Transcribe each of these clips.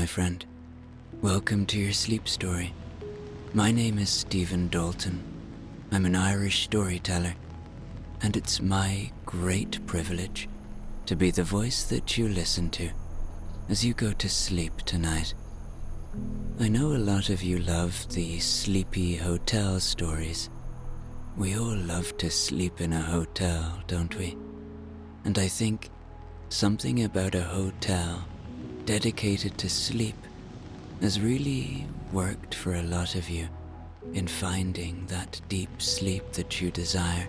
my friend. Welcome to your sleep story. My name is Stephen Dalton. I'm an Irish storyteller, and it's my great privilege to be the voice that you listen to as you go to sleep tonight. I know a lot of you love the sleepy hotel stories. We all love to sleep in a hotel, don't we? And I think something about a hotel dedicated to sleep has really worked for a lot of you in finding that deep sleep that you desire.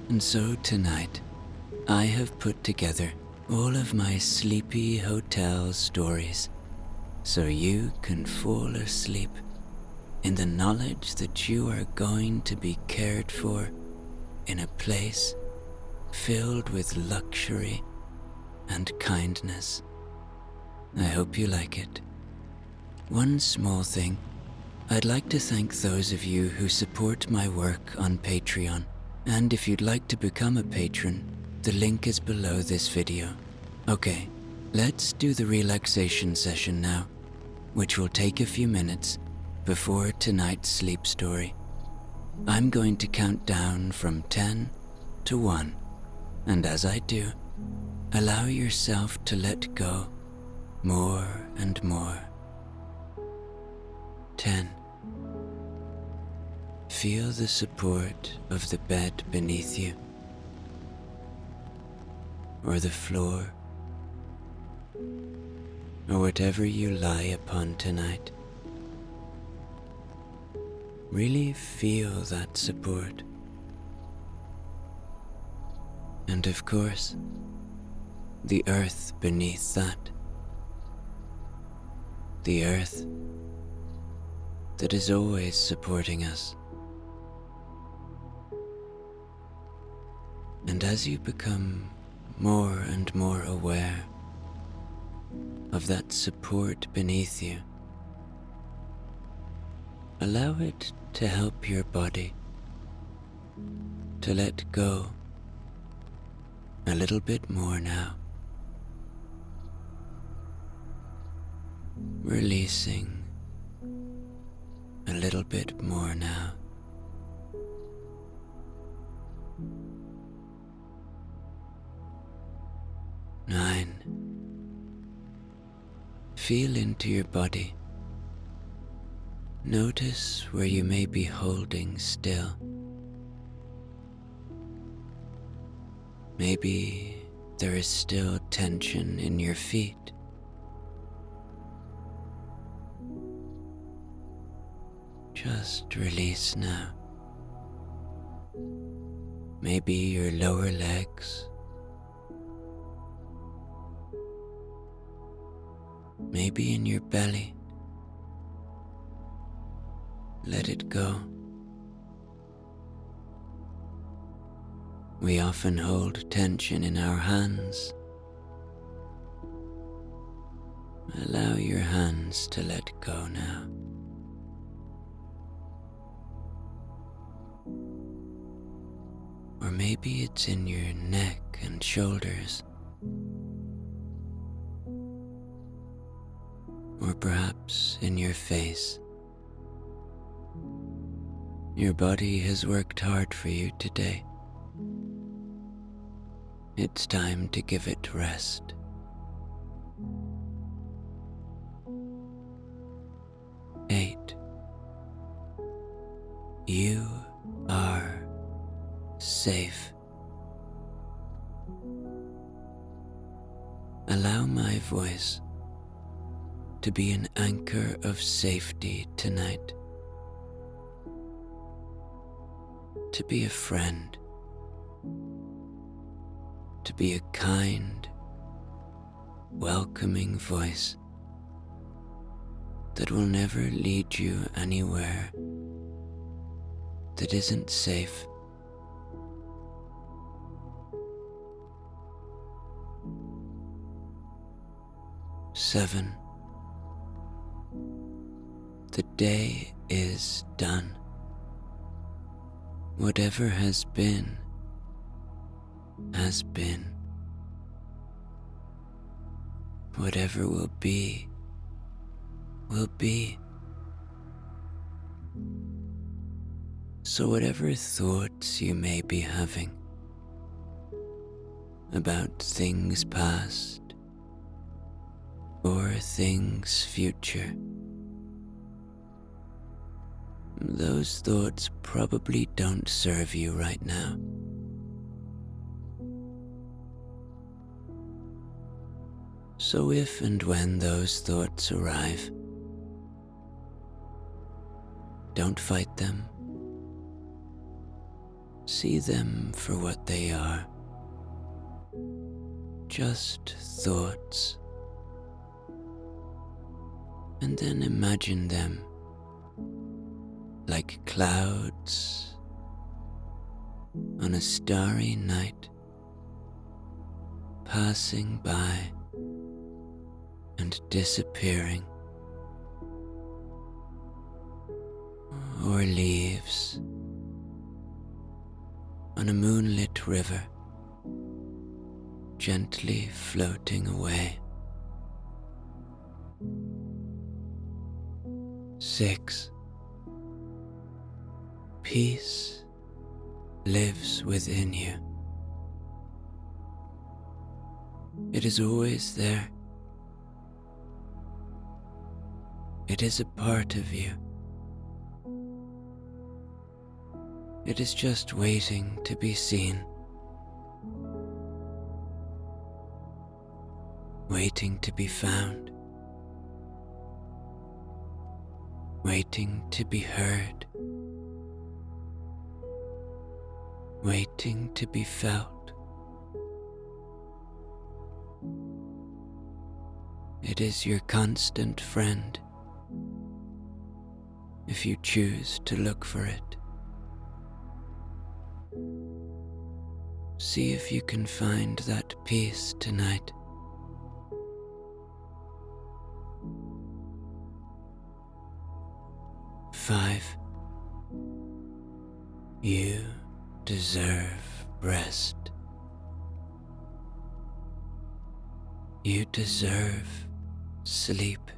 And so tonight, I have put together all of my sleepy hotel stories so you can fall asleep in the knowledge that you are going to be cared for in a place filled with luxury and kindness. I hope you like it. One small thing, I'd like to thank those of you who support my work on Patreon, and if you'd like to become a patron, the link is below this video. Okay, let's do the relaxation session now, which will take a few minutes before tonight's sleep story. I'm going to count down from 10 to 1, and as I do, allow yourself to let go more and more. 10. Feel the support of the bed beneath you, or the floor, or whatever you lie upon tonight. Really feel that support. And of course, the earth beneath that. The earth that is always supporting us. And as you become more and more aware of that support beneath you, allow it to help your body to let go a little bit more now. Releasing a little bit more now. Nine. Feel into your body. Notice where you may be holding still. Maybe there is still tension in your feet. Just release now. Maybe your lower legs. Maybe in your belly. Let it go. We often hold tension in our hands. Allow your hands to let go now. Or maybe it's in your neck and shoulders. Or perhaps in your face. Your body has worked hard for you today. It's time to give it rest. 8. You are safe. Allow my voice to be an anchor of safety tonight. To be a friend. To be a kind, welcoming voice that will never lead you anywhere that isn't safe. Seven. The day is done. Whatever has been. Whatever will be will be. So whatever thoughts you may be having about things past or things future, those thoughts probably don't serve you right now. So if and when those thoughts arrive, don't fight them. See them for what they are. Just thoughts. And then imagine them like clouds on a starry night, passing by and disappearing, or leaves on a moonlit river, gently floating away. 6. Peace lives within you. It is always there. It is a part of you. It is just waiting to be seen, waiting to be found, waiting to be heard, waiting to be felt. It is your constant friend if you choose to look for it. See if you can find that peace tonight. Five. You deserve rest. You deserve sleep.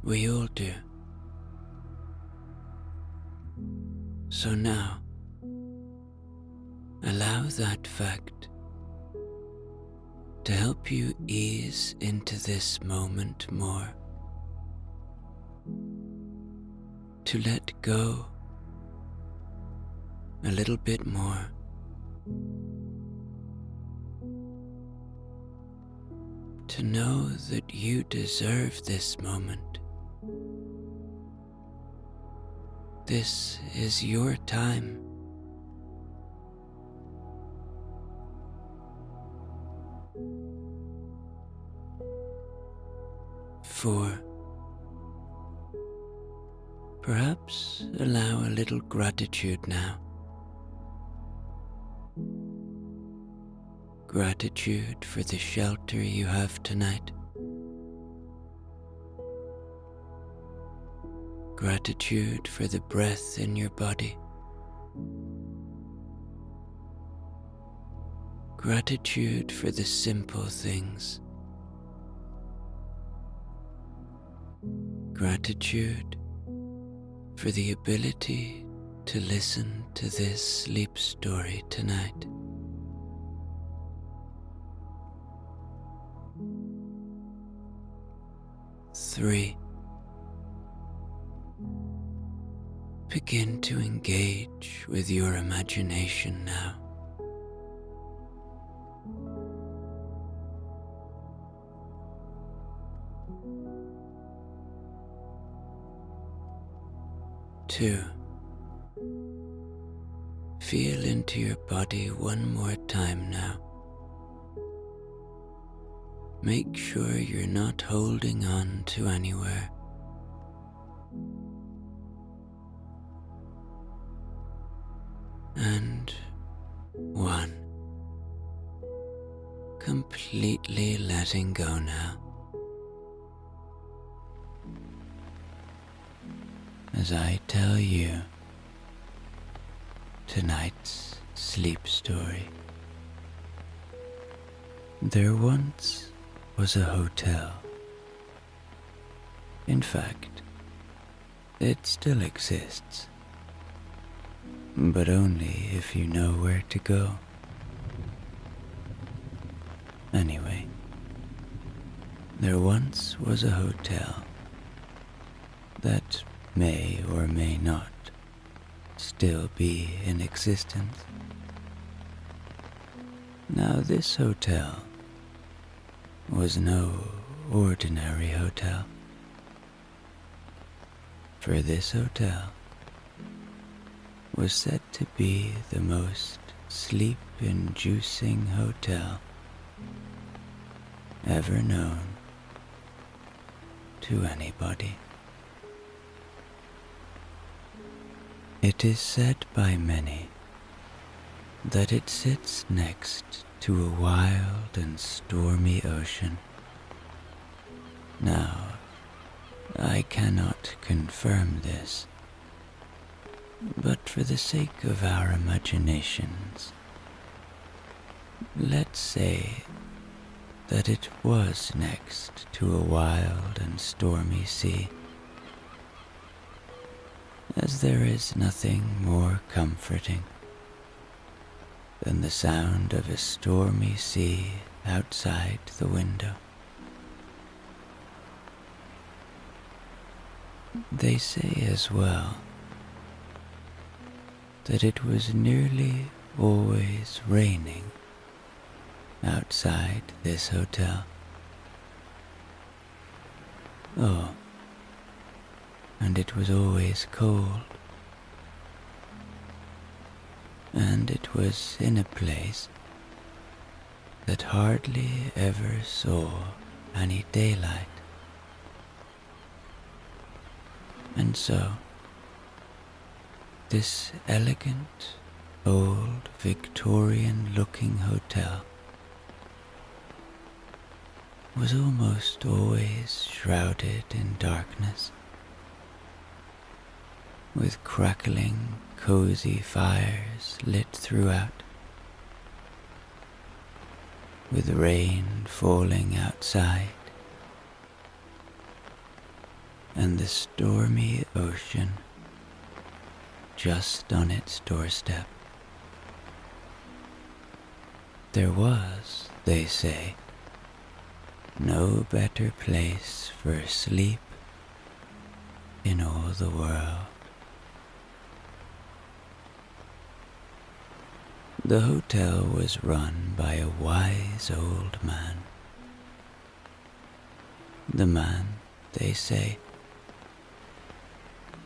We all do. So now, allow that fact to help you ease into this moment more, to let go a little bit more, to know that you deserve this moment. This is your time. Four. Perhaps allow a little gratitude now. Gratitude for the shelter you have tonight. Gratitude for the breath in your body. Gratitude for the simple things. Gratitude for the ability to listen to this sleep story tonight. Three. Begin to engage with your imagination now. Two. Feel into your body one more time now. Make sure you're not holding on to anywhere. And 1. Completely letting go now. As I tell you tonight's sleep story. There once was a hotel In fact, it still exists, but only if you know where to go. Anyway, there once was a hotel that may or may not still be in existence. Now, this hotel was no ordinary hotel, for this hotel was said to be the most sleep-inducing hotel ever known to anybody. It is said by many that it sits next to a wild and stormy ocean. Now, I cannot confirm this, but for the sake of our imaginations, let's say that it was next to a wild and stormy sea, as there is nothing more comforting than the sound of a stormy sea outside the window. They say as well that it was nearly always raining outside this hotel. Oh, and it was always cold. And it was in a place that hardly ever saw any daylight. And so, this elegant, old, Victorian-looking hotel was almost always shrouded in darkness, with crackling, cozy fires lit throughout, with rain falling outside, and the stormy ocean just on its doorstep. There was, they say, no better place for sleep in all the world. The hotel was run by a wise old man. The man, they say,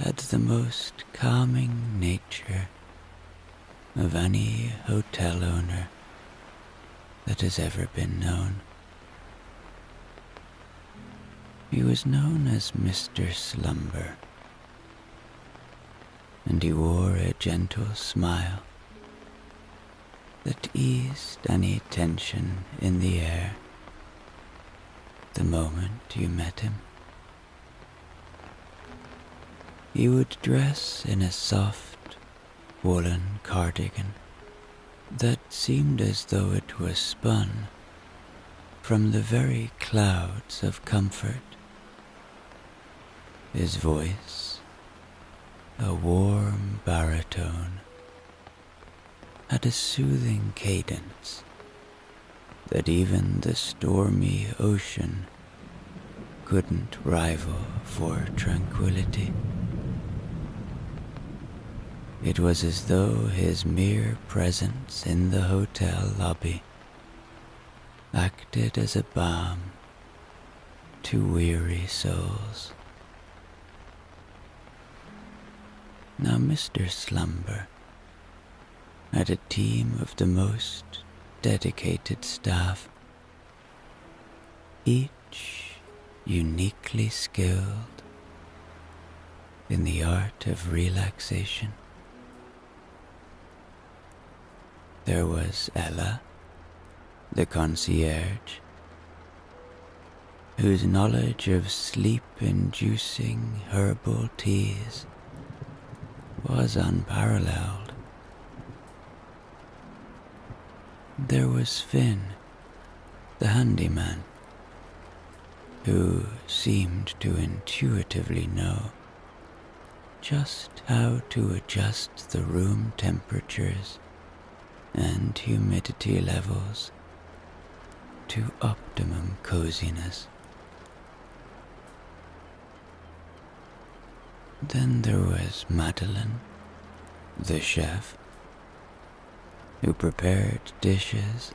had the most calming nature of any hotel owner that has ever been known. He was known as Mr. Slumber, and he wore a gentle smile that eased any tension in the air the moment you met him. He would dress in a soft woolen cardigan that seemed as though it was spun from the very clouds of comfort. His voice, a warm baritone, had a soothing cadence that even the stormy ocean couldn't rival for tranquility. It was as though his mere presence in the hotel lobby acted as a balm to weary souls. Now Mr. Slumber had a team of the most dedicated staff, each uniquely skilled in the art of relaxation. There was Ella, the concierge, whose knowledge of sleep-inducing herbal teas was unparalleled. There was Finn, the handyman, who seemed to intuitively know just how to adjust the room temperatures and humidity levels to optimum coziness. Then there was Madeline, the chef, who prepared dishes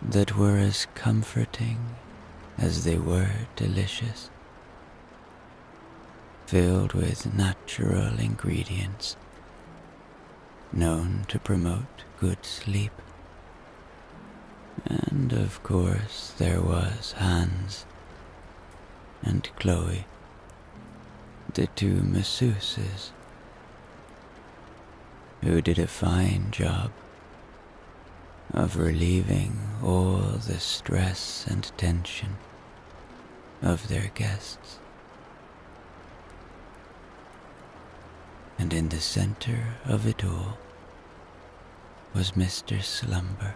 that were as comforting as they were delicious, filled with natural ingredients known to promote good sleep. And of course there was Hans and Chloe, the two masseuses, who did a fine job of relieving all the stress and tension of their guests. And in the center of it all was Mr. Slumber,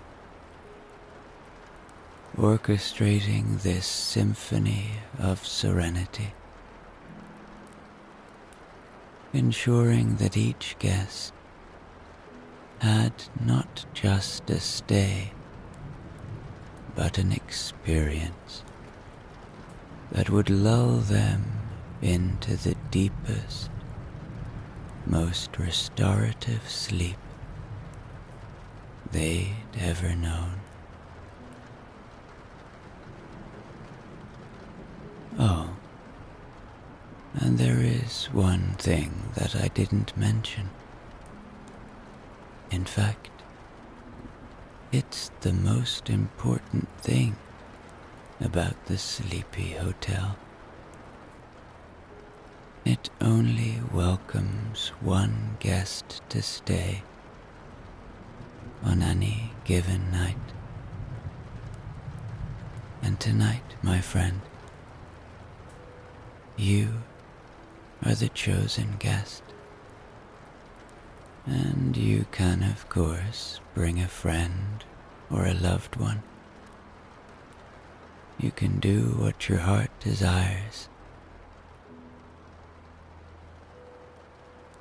orchestrating this symphony of serenity, ensuring that each guest had not just a stay, but an experience that would lull them into the deepest, most restorative sleep they'd ever known. Oh, and there is one thing that I didn't mention. In fact, it's the most important thing about the Sleepy Hotel. It only welcomes one guest to stay on any given night. And tonight, my friend, you are the chosen guest. And you can, of course, bring a friend or a loved one. You can do what your heart desires.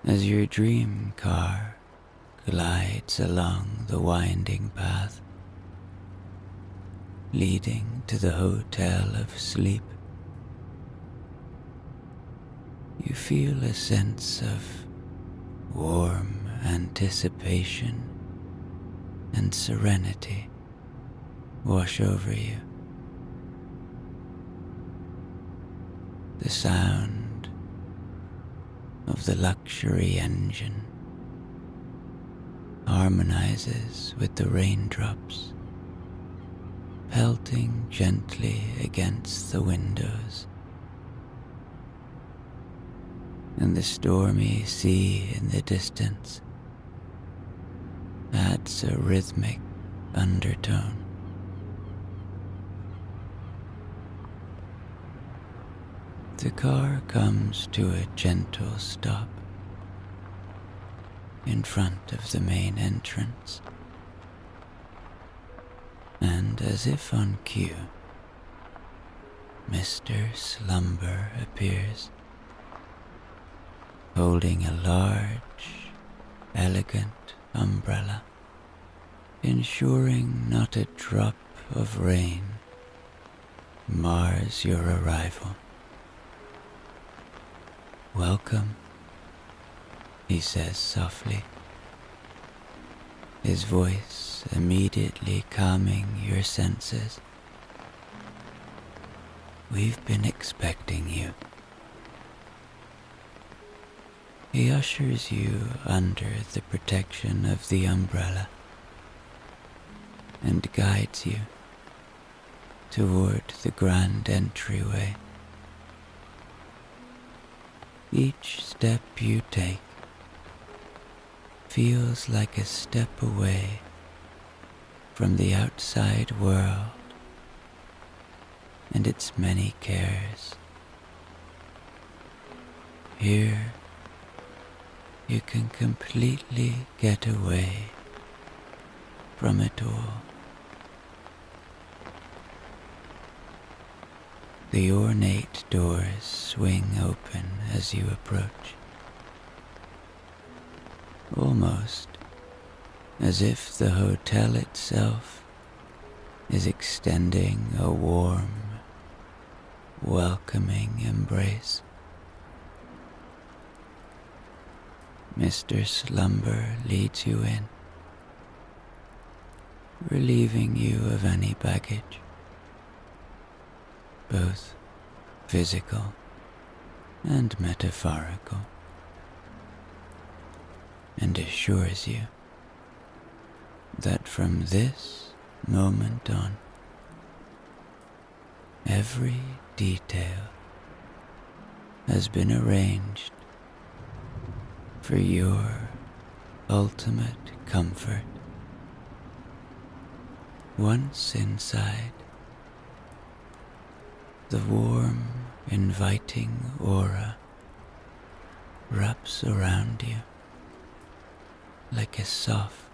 As your dream car glides along the winding path leading to the Hotel of Sleep, you feel a sense of warm anticipation and serenity wash over you. The sound of the luxury engine harmonizes with the raindrops pelting gently against the windows, and the stormy sea in the distance adds a rhythmic undertone. The car comes to a gentle stop in front of the main entrance, and as if on cue, Mr. Slumber appears, holding a large, elegant umbrella, ensuring not a drop of rain mars your arrival. "Welcome," he says softly, his voice immediately calming your senses. "We've been expecting you." He ushers you under the protection of the umbrella and guides you toward the grand entryway. Each step you take feels like a step away from the outside world and its many cares. Here, you can completely get away from it all. The ornate doors swing open as you approach, almost as if the hotel itself is extending a warm, welcoming embrace. Mr. Slumber leads you in, relieving you of any baggage, both physical and metaphorical, and assures you that from this moment on, every detail has been arranged for your ultimate comfort. Once inside, the warm, inviting aura wraps around you like a soft,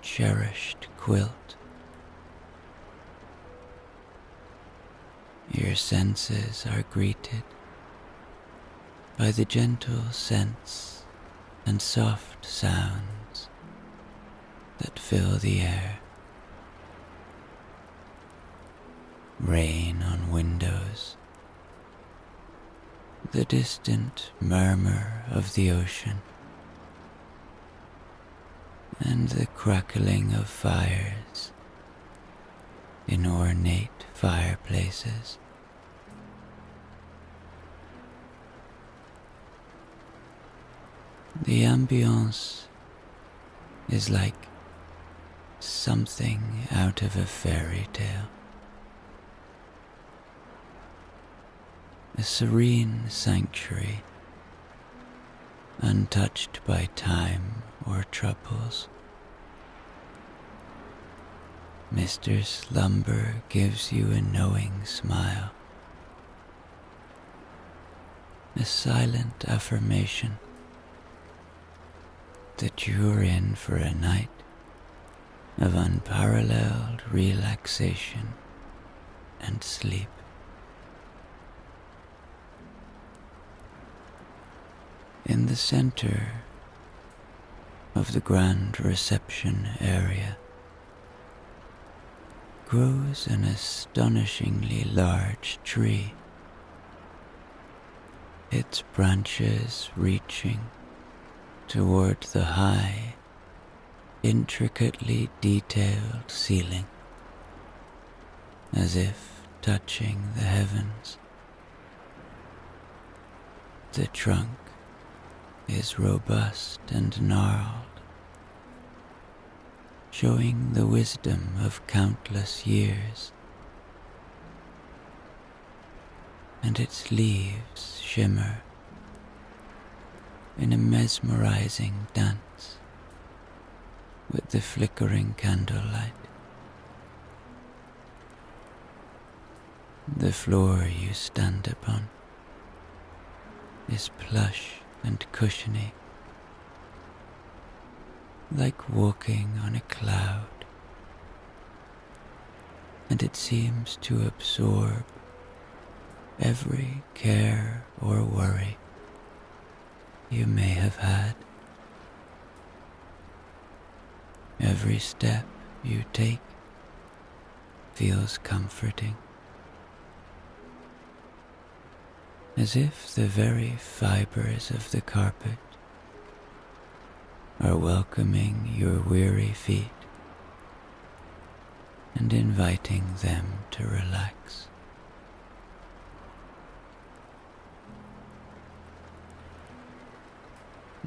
cherished quilt. Your senses are greeted by the gentle scents and soft sounds that fill the air. Rain on windows, the distant murmur of the ocean, and the crackling of fires in ornate fireplaces. The ambience is like something out of a fairy tale. A serene sanctuary, untouched by time or troubles. Mr. Slumber gives you a knowing smile, a silent affirmation that you're in for a night of unparalleled relaxation and sleep. In the center of the grand reception area grows an astonishingly large tree, its branches reaching toward the high, intricately detailed ceiling, as if touching the heavens. The trunk is robust and gnarled, showing the wisdom of countless years, and its leaves shimmer in a mesmerizing dance with the flickering candlelight. The floor you stand upon is plush and cushiony, like walking on a cloud, and it seems to absorb every care or worry you may have had. Every step you take feels comforting, as if the very fibers of the carpet are welcoming your weary feet and inviting them to relax.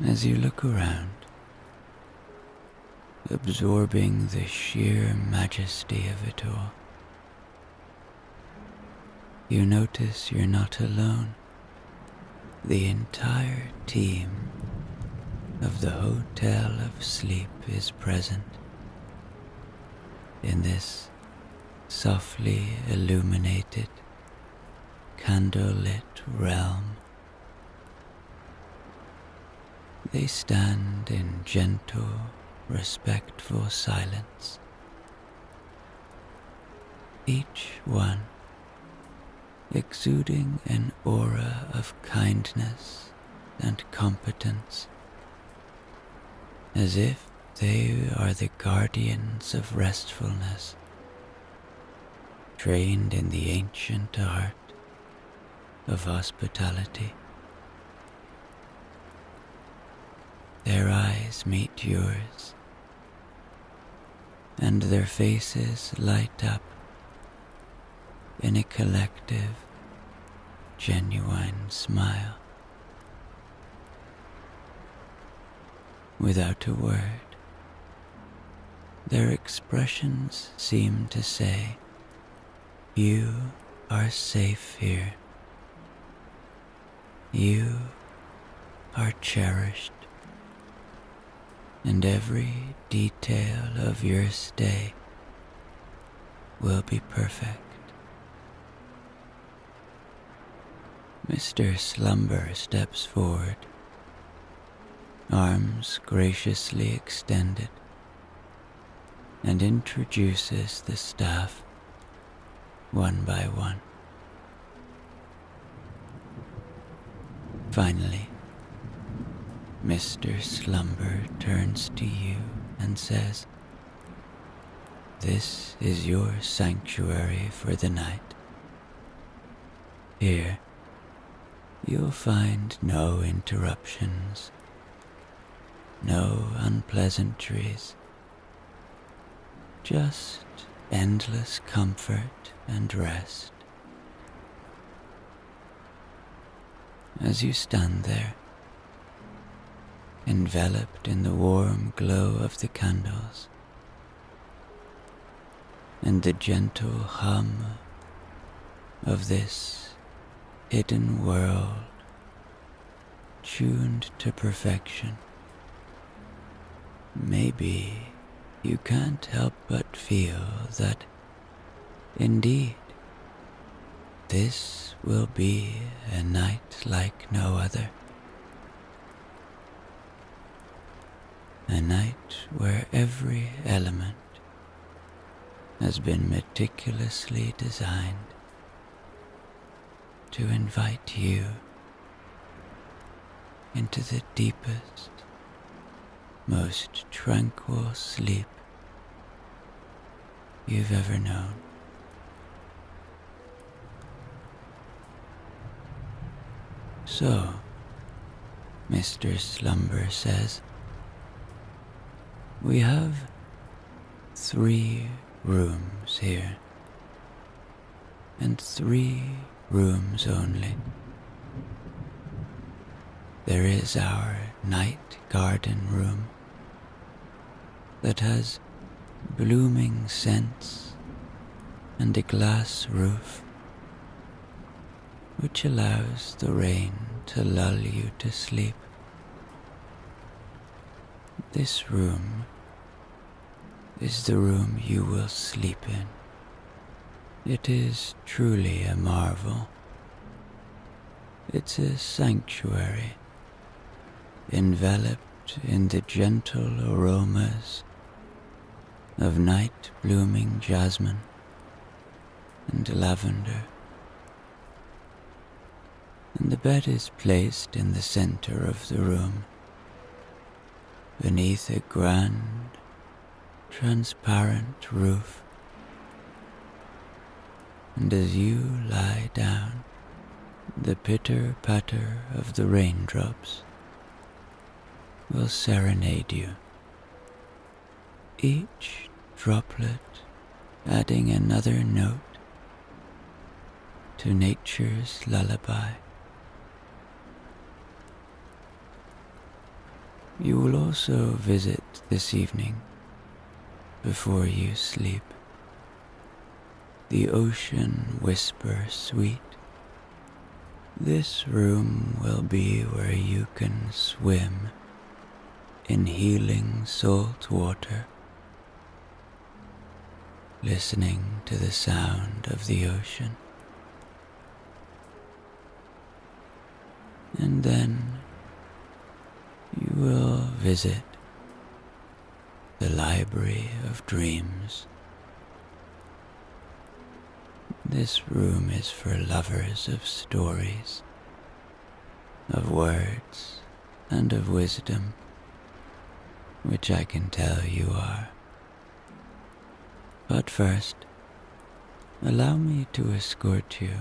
As you look around, absorbing the sheer majesty of it all, you notice you're not alone. The entire team of the Hotel of Sleep is present in this softly illuminated, candlelit realm. They stand in gentle, respectful silence, each one exuding an aura of kindness and competence, as if they are the guardians of restfulness, trained in the ancient art of hospitality. Their eyes meet yours, and their faces light up in a collective, genuine smile. Without a word, their expressions seem to say, "You are safe here. You are cherished, and every detail of your stay will be perfect." Mr. Slumber steps forward, arms graciously extended, and introduces the staff one by one. Finally, Mr. Slumber turns to you and says, "This is your sanctuary for the night. Here, you'll find no interruptions, no unpleasantries, just endless comfort and rest." As you stand there, enveloped in the warm glow of the candles and the gentle hum of this hidden world tuned to perfection, maybe you can't help but feel that indeed this will be a night like no other. A night where every element has been meticulously designed to invite you into the deepest, most tranquil sleep you've ever known. So, Mr. Slumber says, we have 3 rooms here, and 3 rooms only. There is our night garden room that has blooming scents and a glass roof, which allows the rain to lull you to sleep. This room is the room you will sleep in. It is truly a marvel. It's a sanctuary, enveloped in the gentle aromas of night-blooming jasmine and lavender. And the bed is placed in the center of the room, beneath a grand, transparent roof. And as you lie down, the pitter-patter of the raindrops will serenade you, each droplet adding another note to nature's lullaby. You will also visit this evening, before you sleep, the Ocean Whisper Suite. This room will be where you can swim in healing salt water, listening to the sound of the ocean. And then you will visit the Library of Dreams. This room is for lovers of stories, of words, and of wisdom, which I can tell you are. But first, allow me to escort you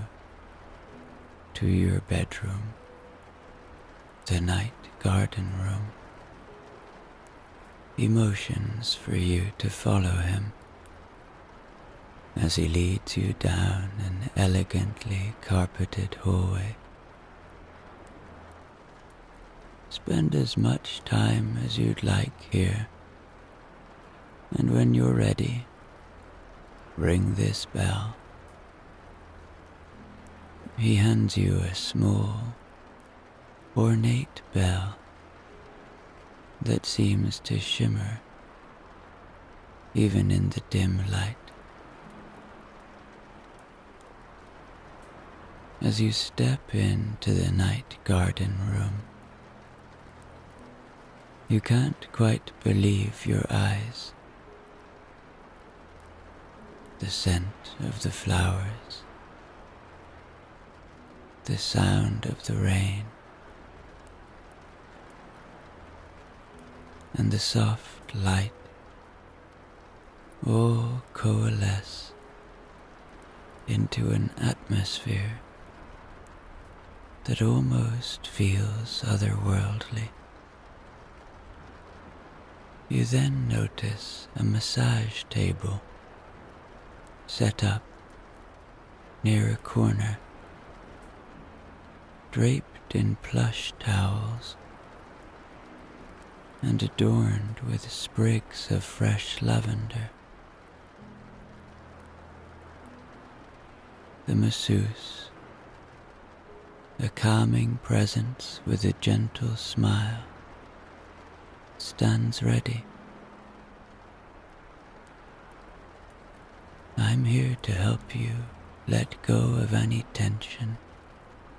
to your bedroom, the night garden room. Emotions for you to follow him as he leads you down an elegantly carpeted hallway. Spend as much time as you'd like here, and when you're ready, ring this bell. He hands you a small, ornate bell that seems to shimmer even in the dim light. As you step into the night garden room, you can't quite believe your eyes. The scent of the flowers, the sound of the rain, and the soft light all coalesce into an atmosphere that almost feels otherworldly. You then notice a massage table set up near a corner, draped in plush towels and adorned with sprigs of fresh lavender. The masseuse, a calming presence with a gentle smile, stands ready. I'm here to help you let go of any tension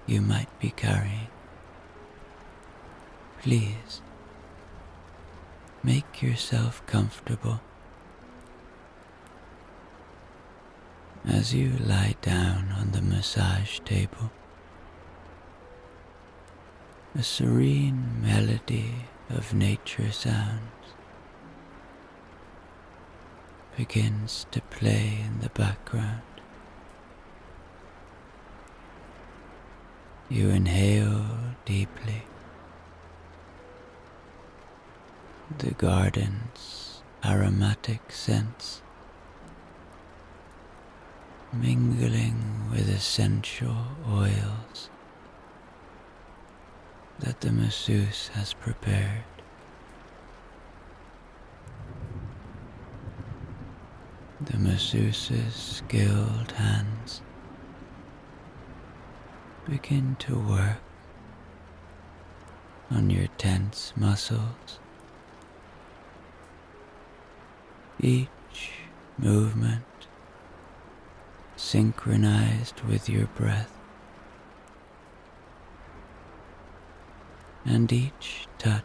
you might be carrying. Please, make yourself comfortable. As you lie down on the massage table, a serene melody of nature sounds begins to play in the background. You inhale deeply. The garden's aromatic scents mingling with essential oils that the masseuse has prepared. The masseuse's skilled hands begin to work on your tense muscles. Each movement synchronized with your breath, and each touch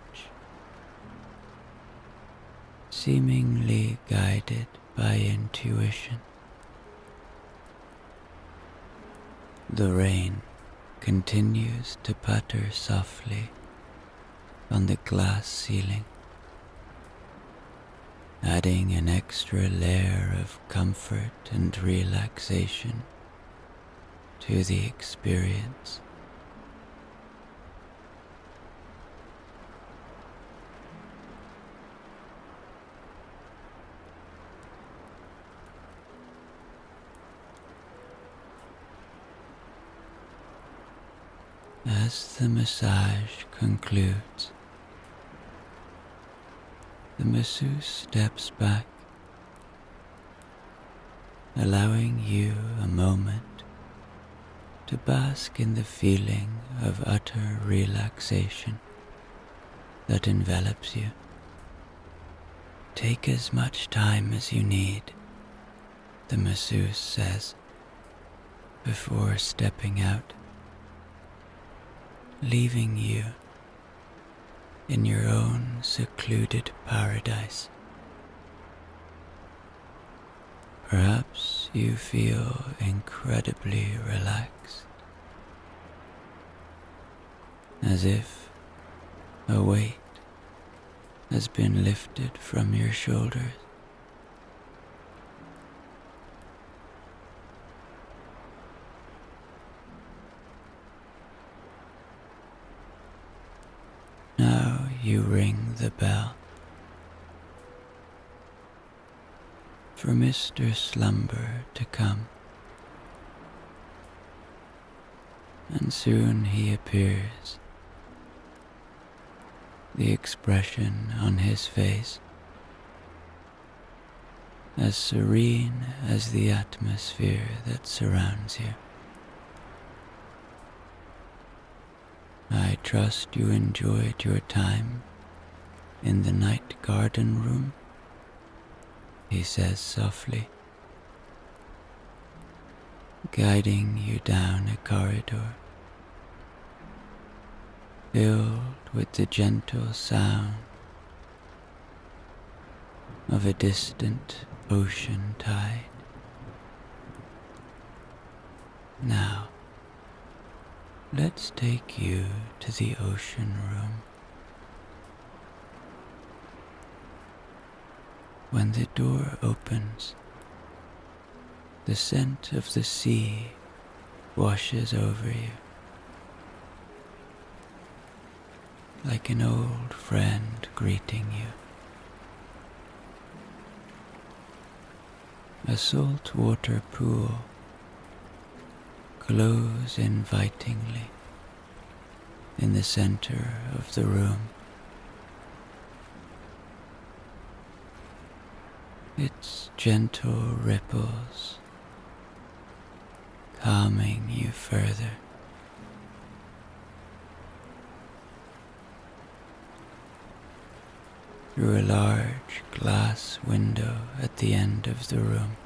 seemingly guided by intuition. The rain continues to patter softly on the glass ceiling, adding an extra layer of comfort and relaxation to the experience. As the massage concludes, the masseuse steps back, allowing you a moment to bask in the feeling of utter relaxation that envelops you. Take as much time as you need, the masseuse says, before stepping out, leaving you in your own secluded paradise. Perhaps you feel incredibly relaxed, as if a weight has been lifted from your shoulders. Now you ring the bell for Mr. Slumber to come, and soon he appears. The expression on his face as serene as the atmosphere that surrounds you. I trust you enjoyed your time in the night garden room, he says softly, guiding you down a corridor filled with the gentle sound of a distant ocean tide. Now, let's take you to the ocean room. When the door opens, the scent of the sea washes over you, like an old friend greeting you. A saltwater pool glows invitingly in the center of the room. Its gentle ripples calming you further. Through a large glass window at the end of the room,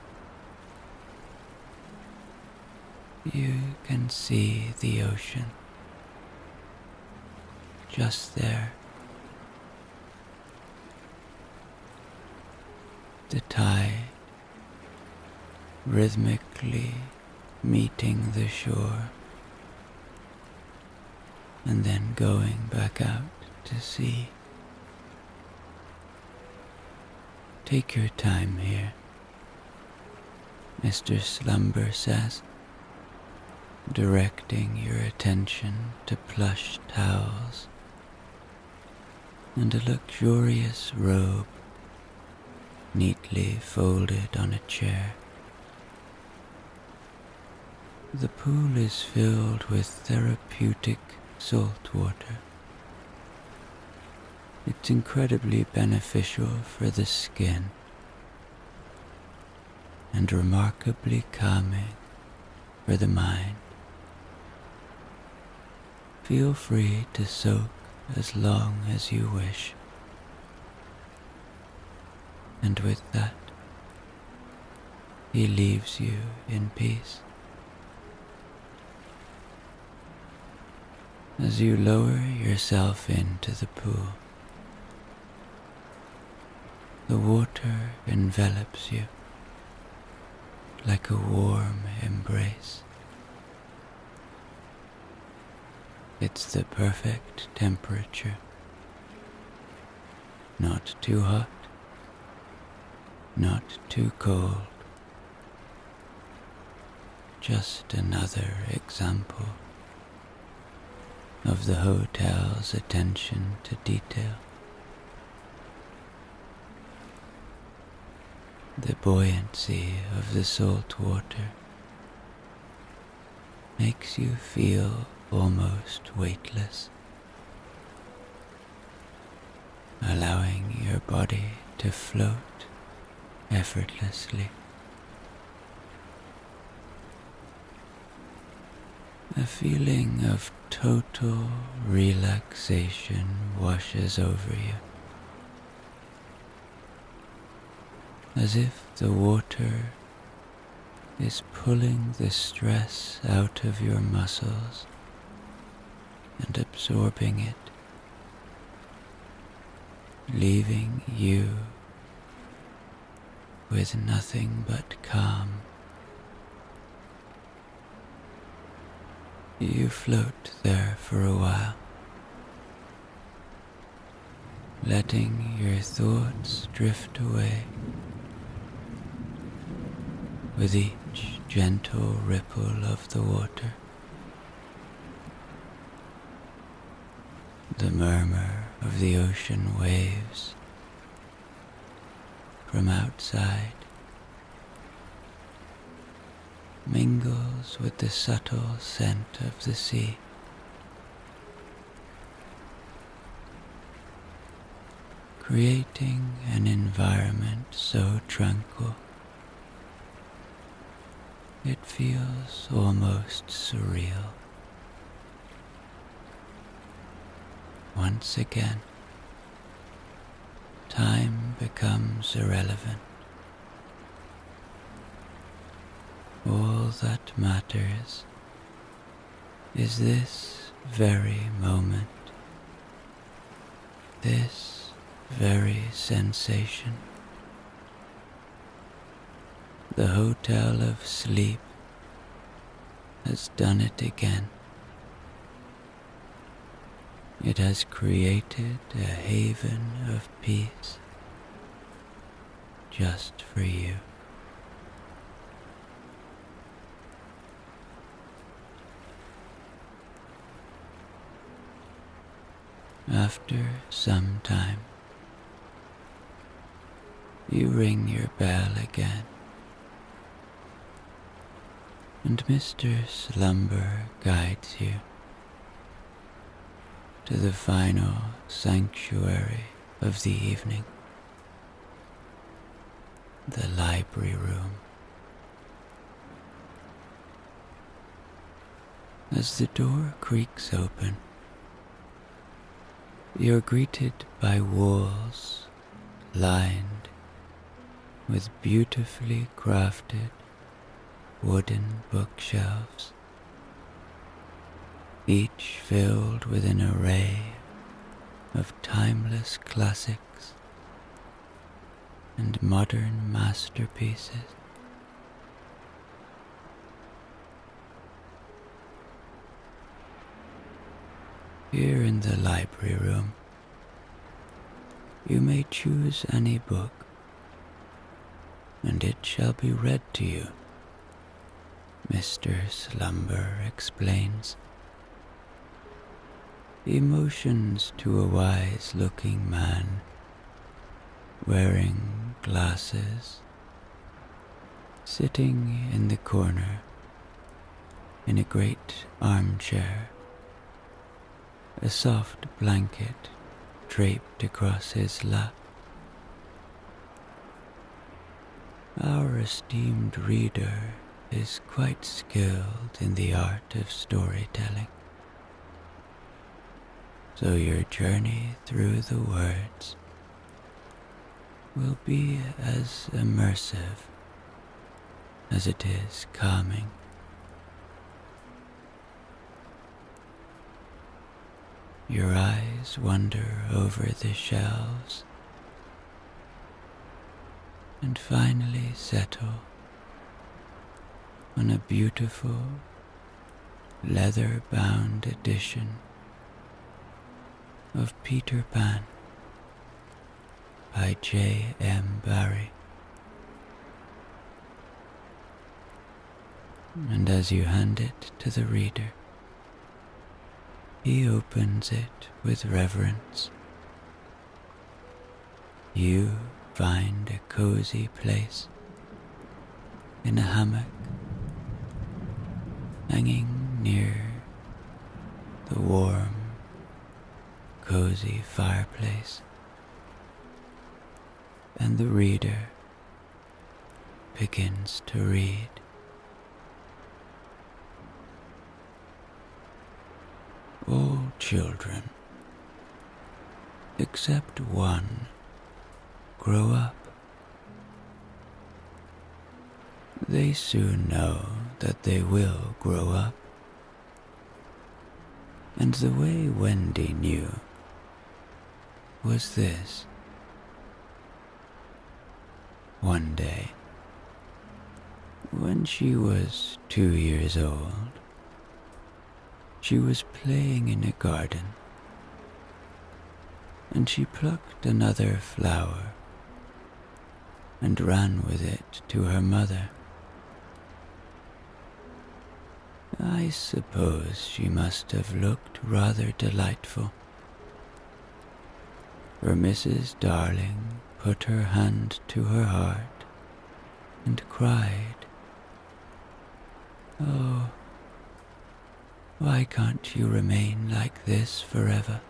you can see the ocean just there. The tide rhythmically meeting the shore and then going back out to sea. Take your time here, Mr. Slumber says, directing your attention to plush towels and a luxurious robe neatly folded on a chair. The pool is filled with therapeutic salt water. It's incredibly beneficial for the skin and remarkably calming for the mind. Feel free to soak as long as you wish. And with that, he leaves you in peace. As you lower yourself into the pool, the water envelops you like a warm embrace. It's the perfect temperature, not too hot, not too cold. Just another example of the hotel's attention to detail. The buoyancy of the salt water makes you feel almost weightless, allowing your body to float effortlessly. A feeling of total relaxation washes over you, as if the water is pulling the stress out of your muscles and absorbing it, leaving you with nothing but calm. You float there for a while, letting your thoughts drift away with each gentle ripple of the water. The murmur of the ocean waves from outside mingles with the subtle scent of the sea. Creating an environment so tranquil it feels almost surreal. Once again, time becomes irrelevant. All that matters is this very moment, this very sensation. The hotel of sleep has done it again. It has created a haven of peace just for you. After some time, you ring your bell again, and Mr. Slumber guides you to the final sanctuary of the evening, the library room. As the door creaks open, you're greeted by walls lined with beautifully crafted wooden bookshelves, each filled with an array of timeless classics and modern masterpieces. Here in the library room, you may choose any book, and it shall be read to you, Mr. Slumber explains. He motions to a wise-looking man wearing glasses, sitting in the corner in a great armchair, a soft blanket draped across his lap. Our esteemed reader is quite skilled in the art of storytelling, so your journey through the words will be as immersive as it is calming. Your eyes wander over the shelves and finally settle on a beautiful leather-bound edition of Peter Pan by J.M. Barrie. And as you hand it to the reader, he opens it with reverence. You find a cozy place in a hammock hanging near the warm, cozy fireplace, and the reader begins to read. All children, except one, grow up. They soon know that they will grow up. And the way Wendy knew was this. one day, when she was 2 years old, she was playing in a garden, and she plucked another flower and ran with it to her mother. I suppose she must have looked rather delightful, for Mrs. Darling put her hand to her heart and cried, "Oh, why can't you remain like this forever?"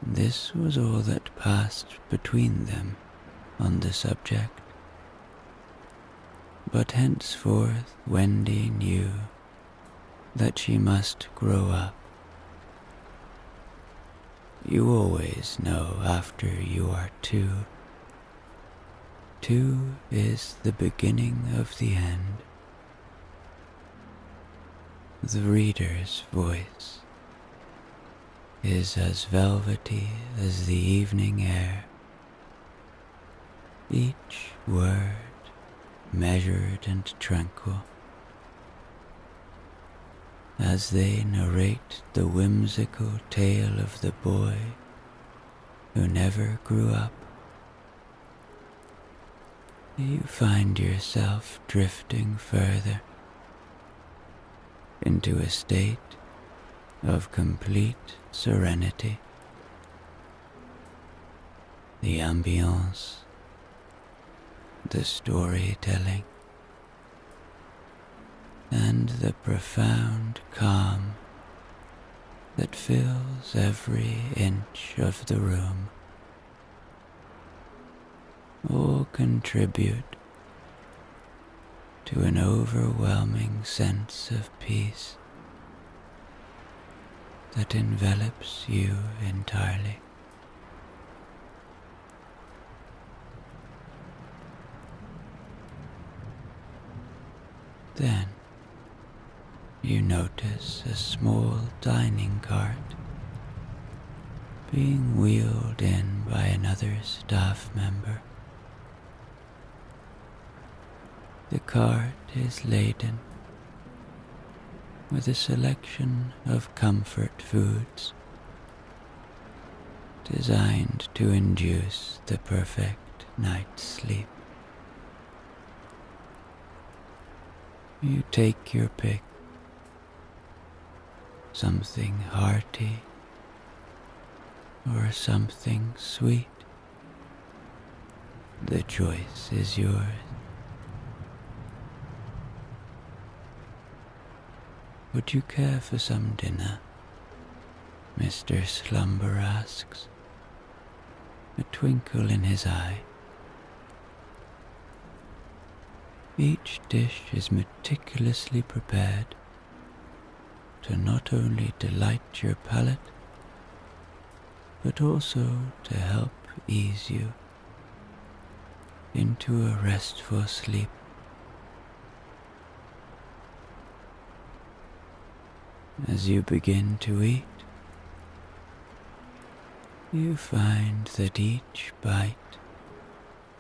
This was all that passed between them on the subject. But henceforth Wendy knew that she must grow up. You always know after you are 2. 2 is the beginning of the end. The reader's voice is as velvety as the evening air, each word measured and tranquil, as they narrate the whimsical tale of the boy who never grew up. You find yourself drifting further into a state of complete serenity. The ambience, the storytelling, and the profound calm that fills every inch of the room all contribute to an overwhelming sense of peace that envelops you entirely. Then you notice a small dining cart being wheeled in by another staff member. The cart is laden with a selection of comfort foods designed to induce the perfect night's sleep. You take your pick, something hearty or something sweet. The choice is yours. Would you care for some dinner? Mr. Slumber asks, a twinkle in his eye. Each dish is meticulously prepared to not only delight your palate, but also to help ease you into a restful sleep. As you begin to eat, you find that each bite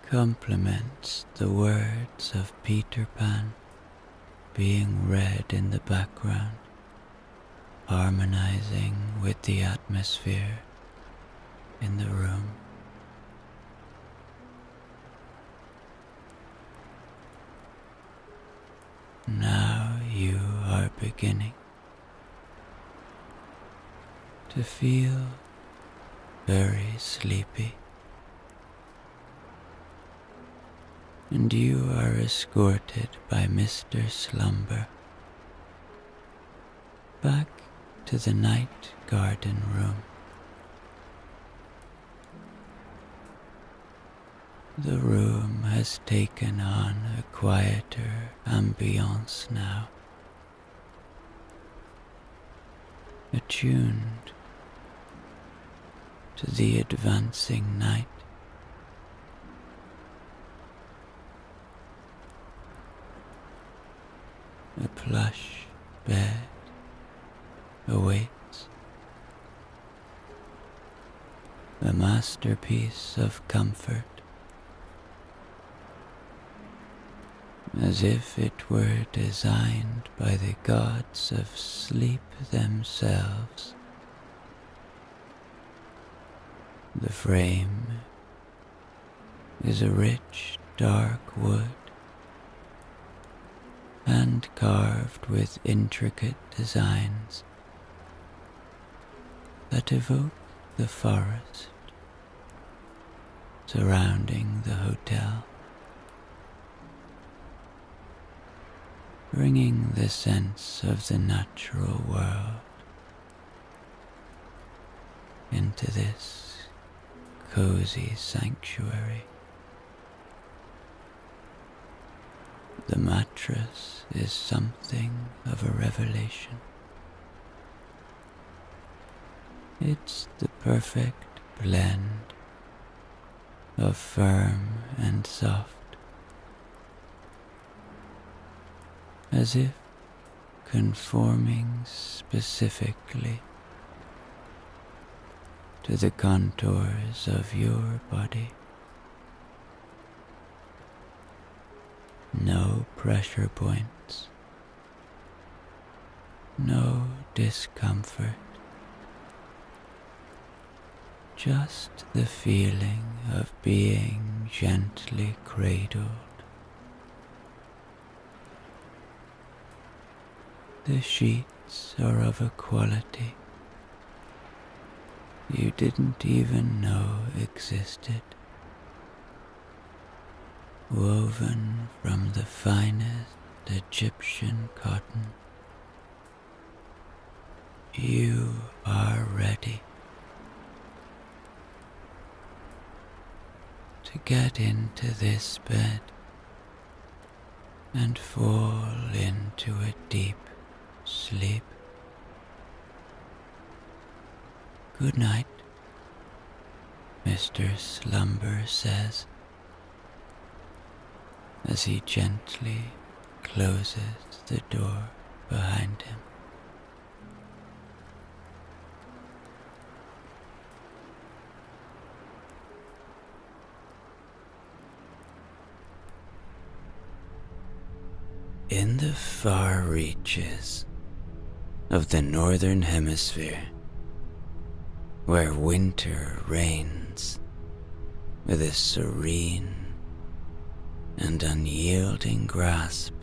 complements the words of Peter Pan being read in the background, harmonizing with the atmosphere in the room. Now you are beginning to feel very sleepy, and you are escorted by Mr. Slumber back to the night garden room. The room has taken on a quieter ambience now, attuned to the advancing night. A plush bed awaits, a masterpiece of comfort as if it were designed by the gods of sleep themselves. The frame is a rich, dark wood, hand carved with intricate designs that evoke the forest surrounding the hotel, bringing the sense of the natural world into this cozy sanctuary. The mattress is something of a revelation. It's the perfect blend of firm and soft, as if conforming specifically to the contours of your body. No pressure points, no discomfort, just the feeling of being gently cradled. The sheets are of a quality you didn't even know existed, woven from the finest Egyptian cotton. You are ready to get into this bed and fall into a deep sleep. Good night, Mr. Slumber says, as he gently closes the door behind him. In the far reaches of the northern hemisphere, where winter reigns with a serene and unyielding grasp,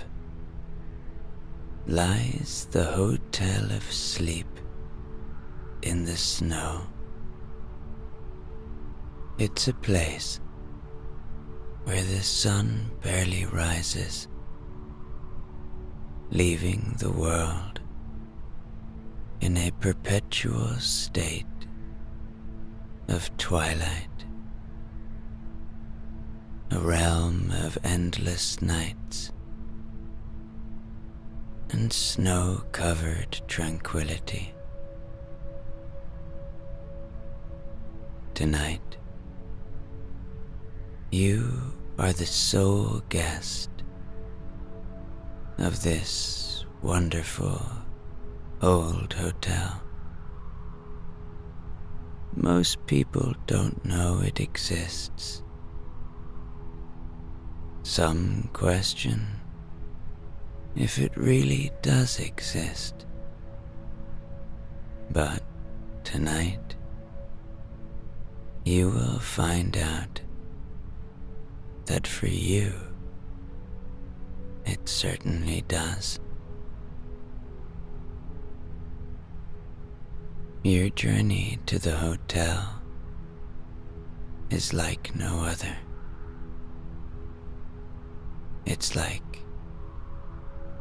lies the Hotel of Sleep in the snow. It's a place where the sun barely rises, leaving the world in a perpetual state of twilight, a realm of endless nights and snow-covered tranquility. Tonight, you are the sole guest of this wonderful old hotel. Most people don't know it exists. Some question if it really does exist. But tonight, you will find out that for you, it certainly does. Your journey to the hotel is like no other. It's like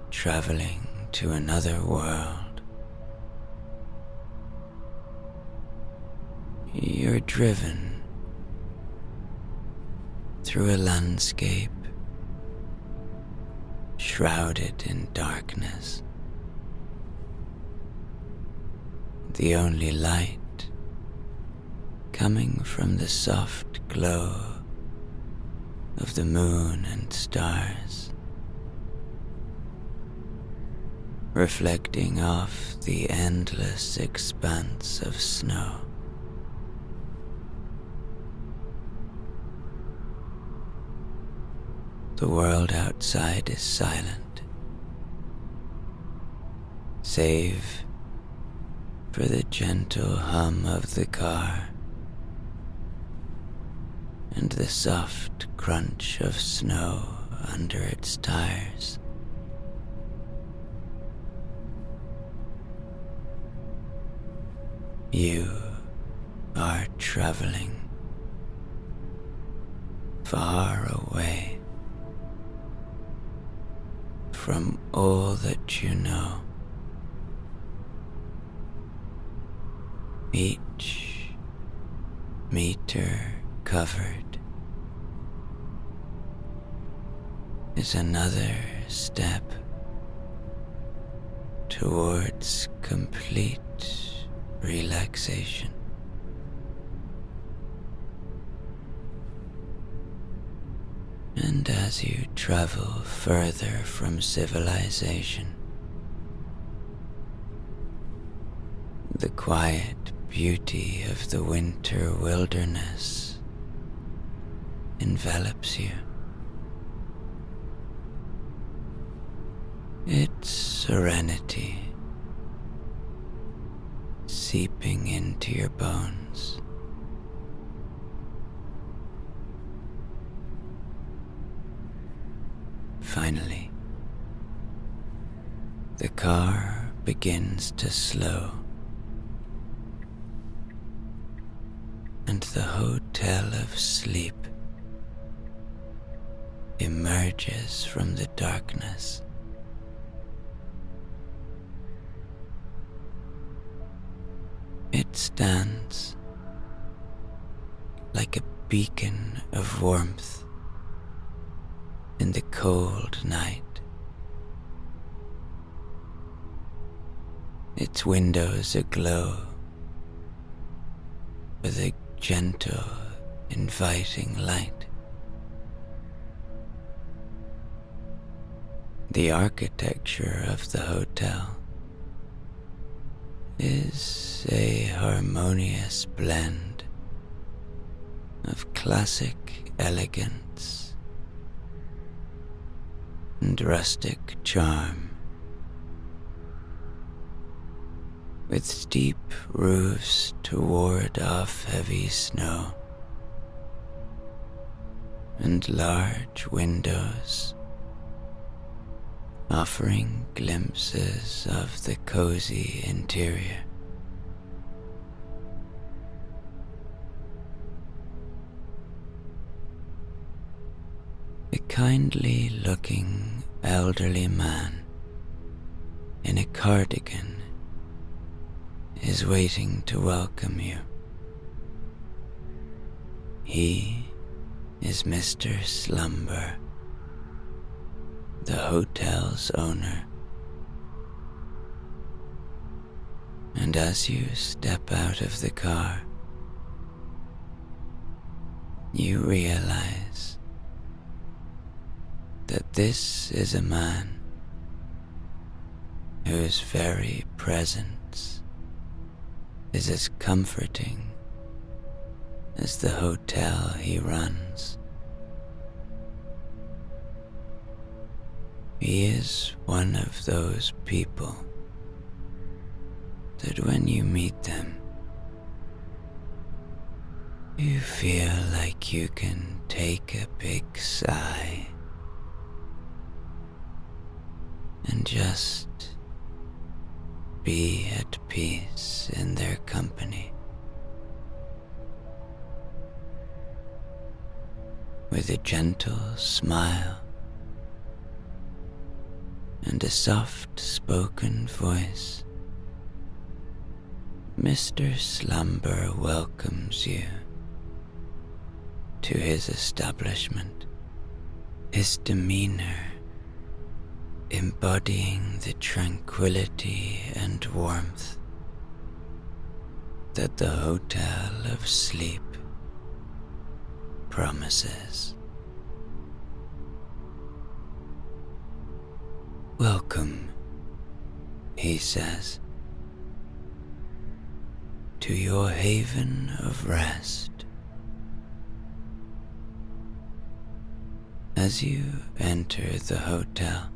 traveling to another world. You're driven through a landscape shrouded in darkness. The only light coming from the soft glow of the moon and stars, reflecting off the endless expanse of snow. The world outside is silent, save for the gentle hum of the car and the soft crunch of snow under its tires. You are traveling far away from all that you know. Each meter covered is another step towards complete relaxation. And as you travel further from civilization, the quiet beauty of the winter wilderness envelops you. Its serenity seeping into your bones. Finally, the car begins to slow, and the hotel of sleep emerges from the darkness. It stands like a beacon of warmth in the cold night. Its windows aglow with a gentle, inviting light. The architecture of the hotel is a harmonious blend of classic elegance and rustic charm, with steep roofs to ward off heavy snow and large windows offering glimpses of the cozy interior. A kindly-looking elderly man in a cardigan is waiting to welcome you. He is Mr. Slumber, the hotel's owner. And as you step out of the car, you realize that this is a man whose very presence is as comforting as the hotel he runs. He is one of those people that when you meet them, you feel like you can take a big sigh and just be at peace in their company. With a gentle smile and a soft-spoken voice, Mr. Slumber welcomes you to his establishment, his demeanor embodying the tranquility and warmth that the hotel of sleep promises. "Welcome," he says, "to your haven of rest. As you enter the hotel,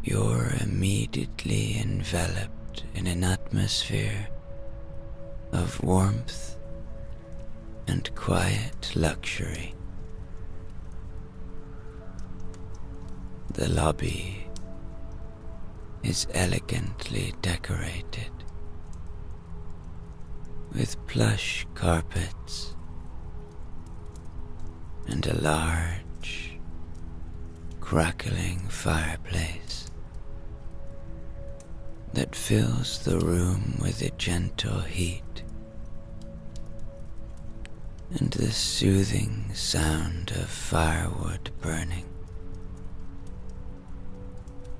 you're immediately enveloped in an atmosphere of warmth and quiet luxury. The lobby is elegantly decorated with plush carpets and a large, crackling fireplace that fills the room with a gentle heat and the soothing sound of firewood burning.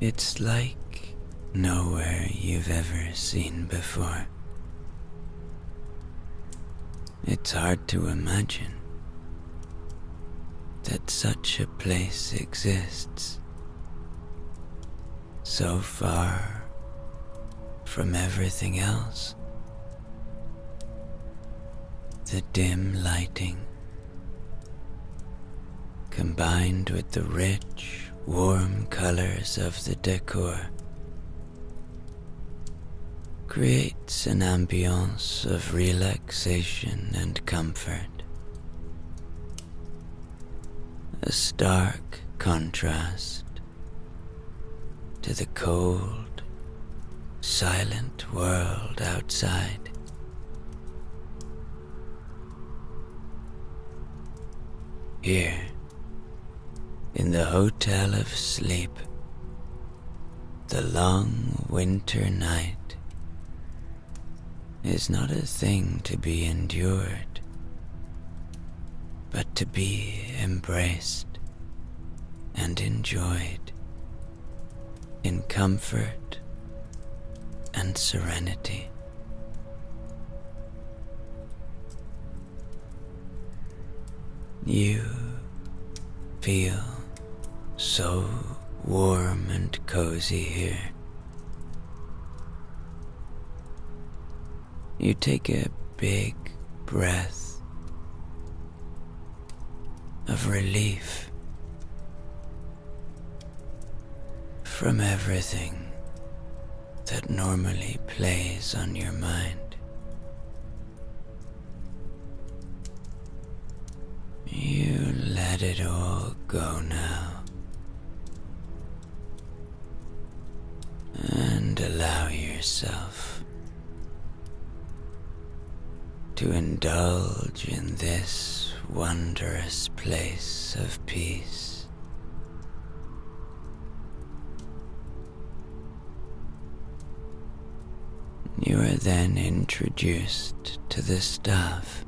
It's like nowhere you've ever seen before. It's hard to imagine that such a place exists, so far from everything else. The dim lighting, combined with the rich, warm colors of the decor, creates an ambiance of relaxation and comfort. A stark contrast to the cold, silent world outside. Here, in the Hotel of Sleep, the long winter night is not a thing to be endured, but to be embraced and enjoyed in comfort and serenity. You feel so warm and cozy here. You take a big breath of relief from everything that normally plays on your mind. You let it all go now and allow yourself to indulge in this wondrous place of peace. You are then introduced to the staff.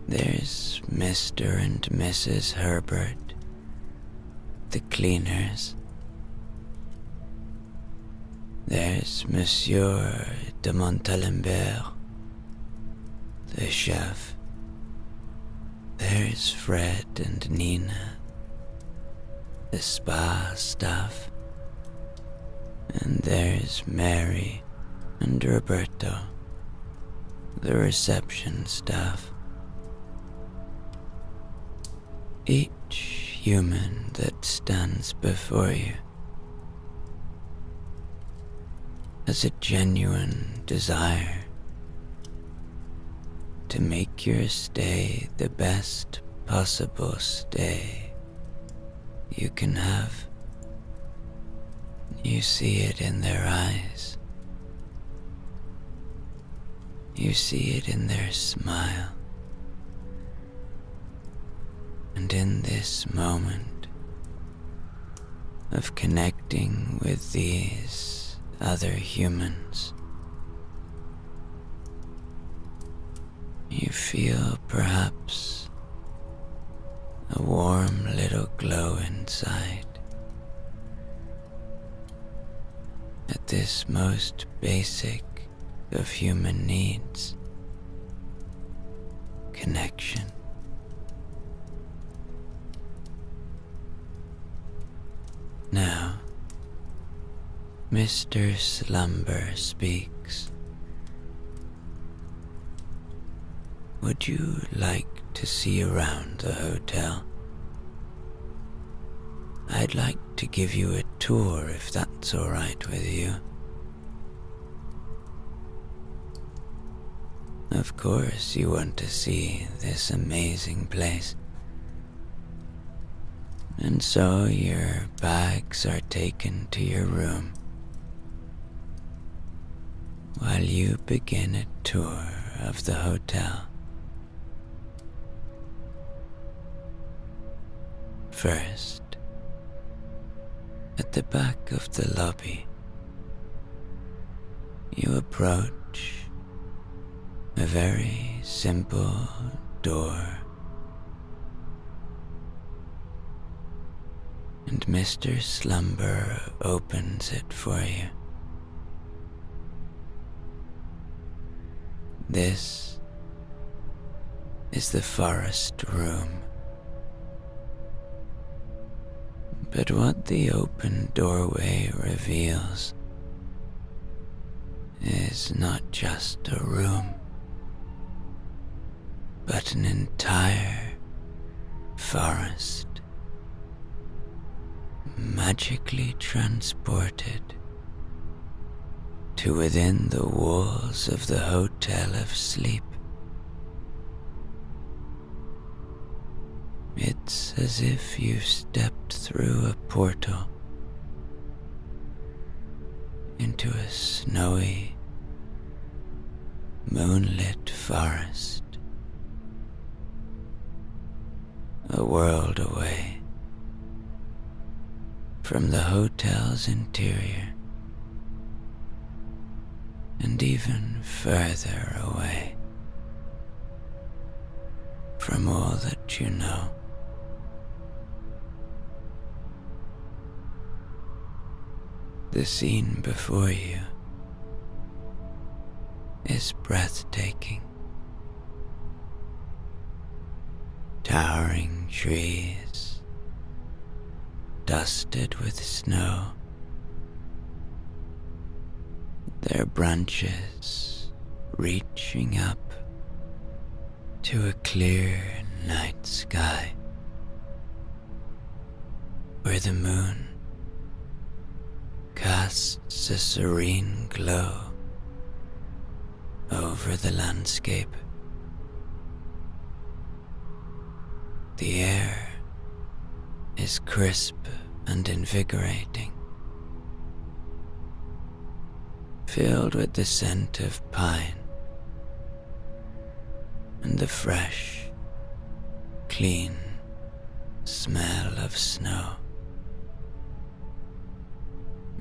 There's Mr. and Mrs. Herbert, the cleaners. There's Monsieur de Montalembert, the chef. There's Fred and Nina, the spa staff. And there's Mary and Roberto, the reception staff. Each human that stands before you has a genuine desire to make your stay the best possible stay you can have. You see it in their eyes. You see it in their smile. And in this moment of connecting with these other humans, you feel perhaps a warm little glow inside at this most basic of human needs, connection. Now, Mr. Slumber speaks. Would you like to see around the hotel? I'd like to give you a tour if that's all right with you. Of course you want to see this amazing place. And so your bags are taken to your room while you begin a tour of the hotel. First, at the back of the lobby, you approach a very simple door, and Mr. Slumber opens it for you. This is the forest room. But what the open doorway reveals is not just a room, but an entire forest, magically transported to within the walls of the Hotel of Sleep. It's as if you've stepped through a portal into a snowy, moonlit forest, a world away from the hotel's interior, and even further away from all that you know. The scene before you is breathtaking. Towering trees, dusted with snow, their branches reaching up to a clear night sky where the moon casts a serene glow over the landscape. The air is crisp and invigorating, filled with the scent of pine and the fresh, clean smell of snow.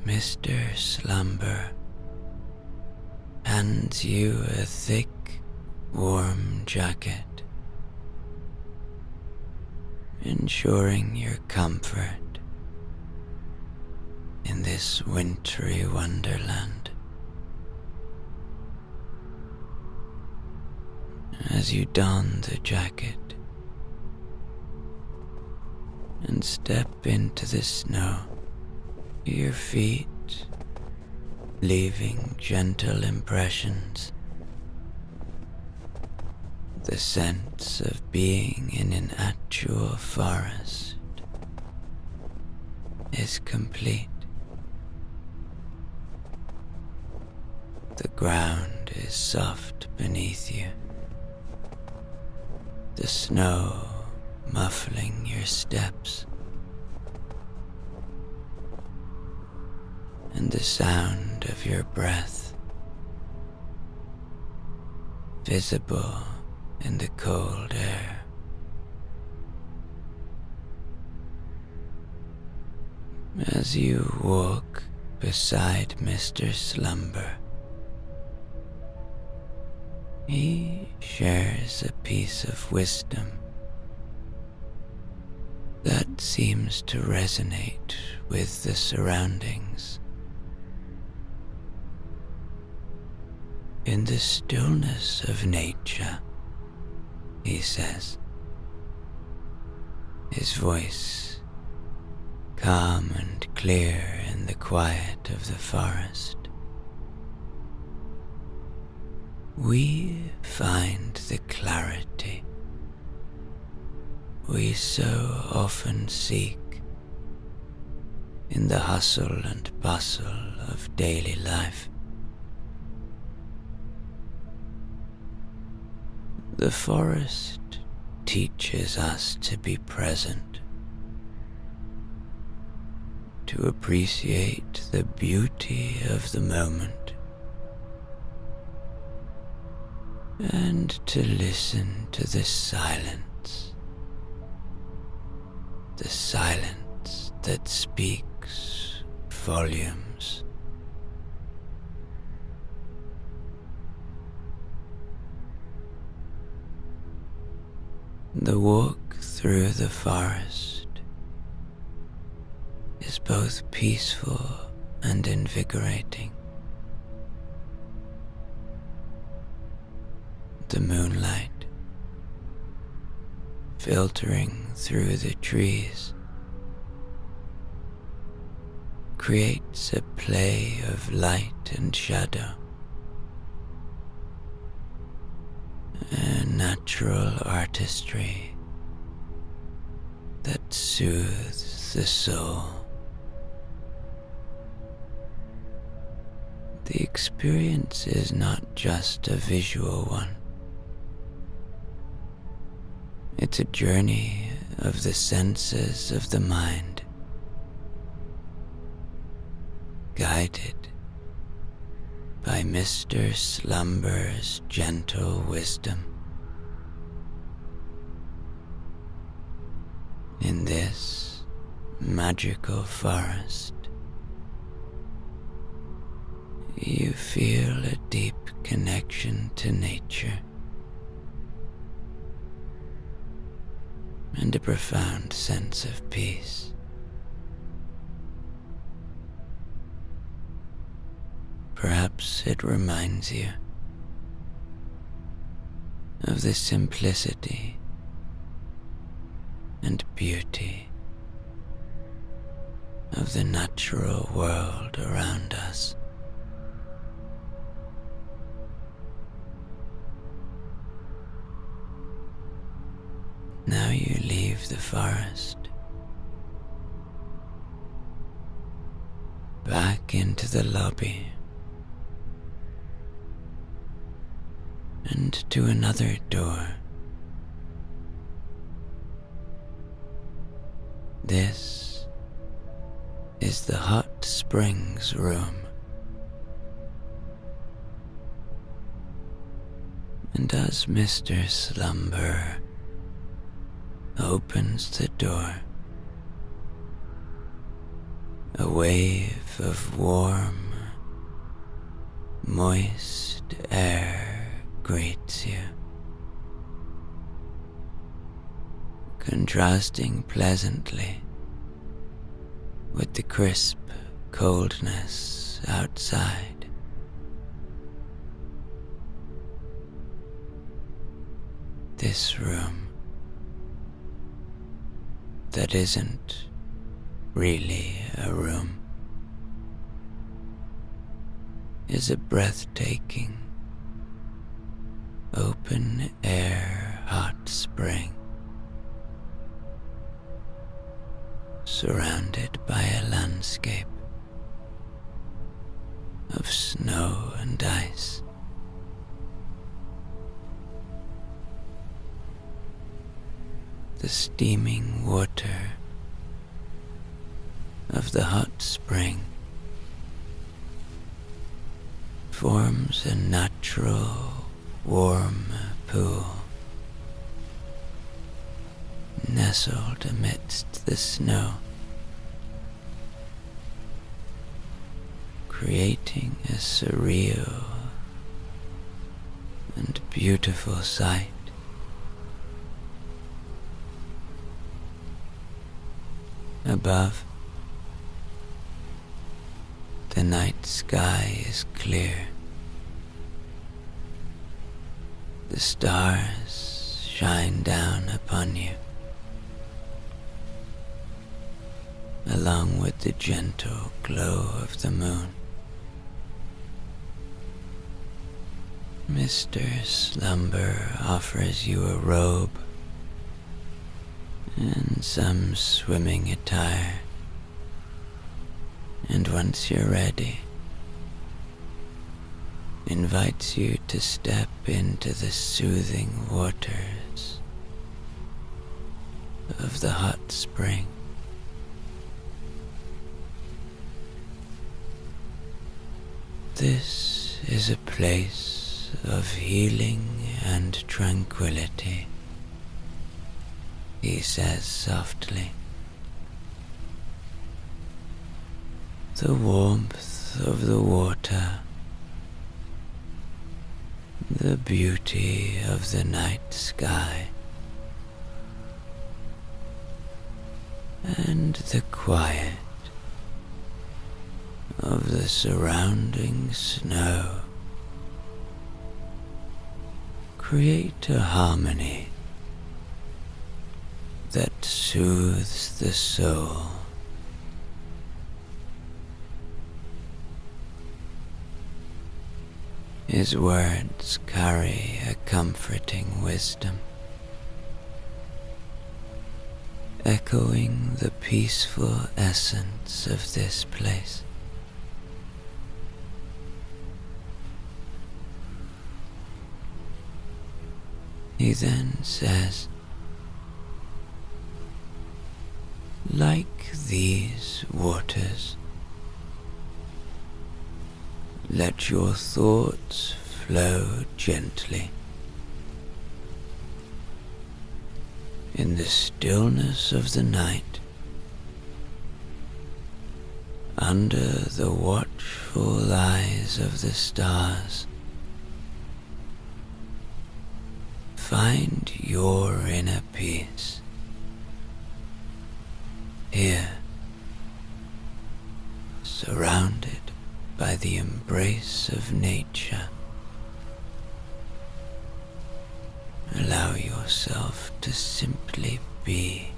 Mr. Slumber hands you a thick, warm jacket, ensuring your comfort in this wintry wonderland. As you don the jacket and step into the snow, your feet leaving gentle impressions, the sense of being in an actual forest is complete. The ground is soft beneath you, the snow muffling your steps, and the sound of your breath visible in the cold air. As you walk beside Mr. Slumber, he shares a piece of wisdom that seems to resonate with the surroundings. In the stillness of nature, he says, his voice calm and clear in the quiet of the forest, we find the clarity we so often seek in the hustle and bustle of daily life. The forest teaches us to be present, to appreciate the beauty of the moment, and to listen to the silence that speaks volumes. The walk through the forest is both peaceful and invigorating. The moonlight, filtering through the trees, creates a play of light and shadow, a natural artistry that soothes the soul. The experience is not just a visual one. It's a journey of the senses of the mind, guided by Mr. Slumber's gentle wisdom. In this magical forest, you feel a deep connection to nature and a profound sense of peace. Perhaps it reminds you of the simplicity and beauty of the natural world around us. Now you leave the forest, back into the lobby, and to another door. This is the hot springs room, and as Mr. Slumber opens the door, a wave of warm, moist air greets you, contrasting pleasantly with the crisp coldness outside. This room, that isn't really a room, is a breathtaking, open-air hot spring, surrounded by a landscape of snow and ice. The steaming water of the hot spring forms a natural, warm pool nestled amidst the snow, creating a surreal and beautiful sight. Above, the night sky is clear. The stars shine down upon you, along with the gentle glow of the moon. Mr. Slumber offers you a robe and some swimming attire, and once you're ready, invites you to step into the soothing waters of the hot spring. This is a place of healing and tranquility, he says softly. The warmth of the water, the beauty of the night sky, and the quiet of the surrounding snow create a harmony that soothes the soul. His words carry a comforting wisdom, echoing the peaceful essence of this place. He then says, like these waters, let your thoughts flow gently. In the stillness of the night, under the watchful eyes of the stars, find your inner peace. Here, surrounded by the embrace of nature, allow yourself to simply be.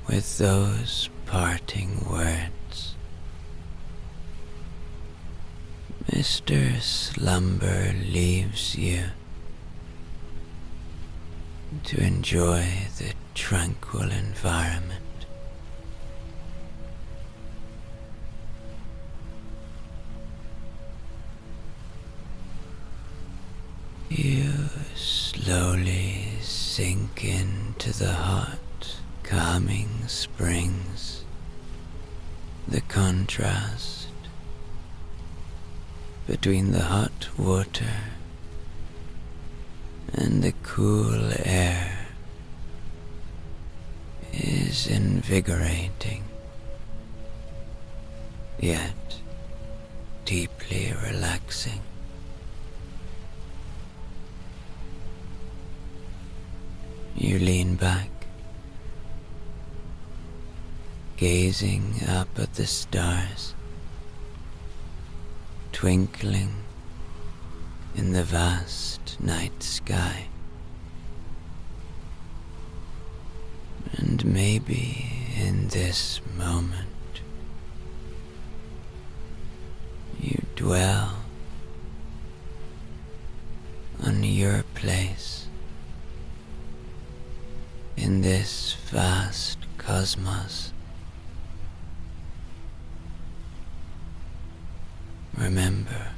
With those parting words, Mr. Slumber leaves you to enjoy the tranquil environment. You slowly sink into the hot, calming springs. The contrast between the hot water and the cool air is invigorating, yet deeply relaxing. You lean back, gazing up at the stars, twinkling in the vast night sky. And maybe in this moment you dwell on your place in this vast cosmos. Remember,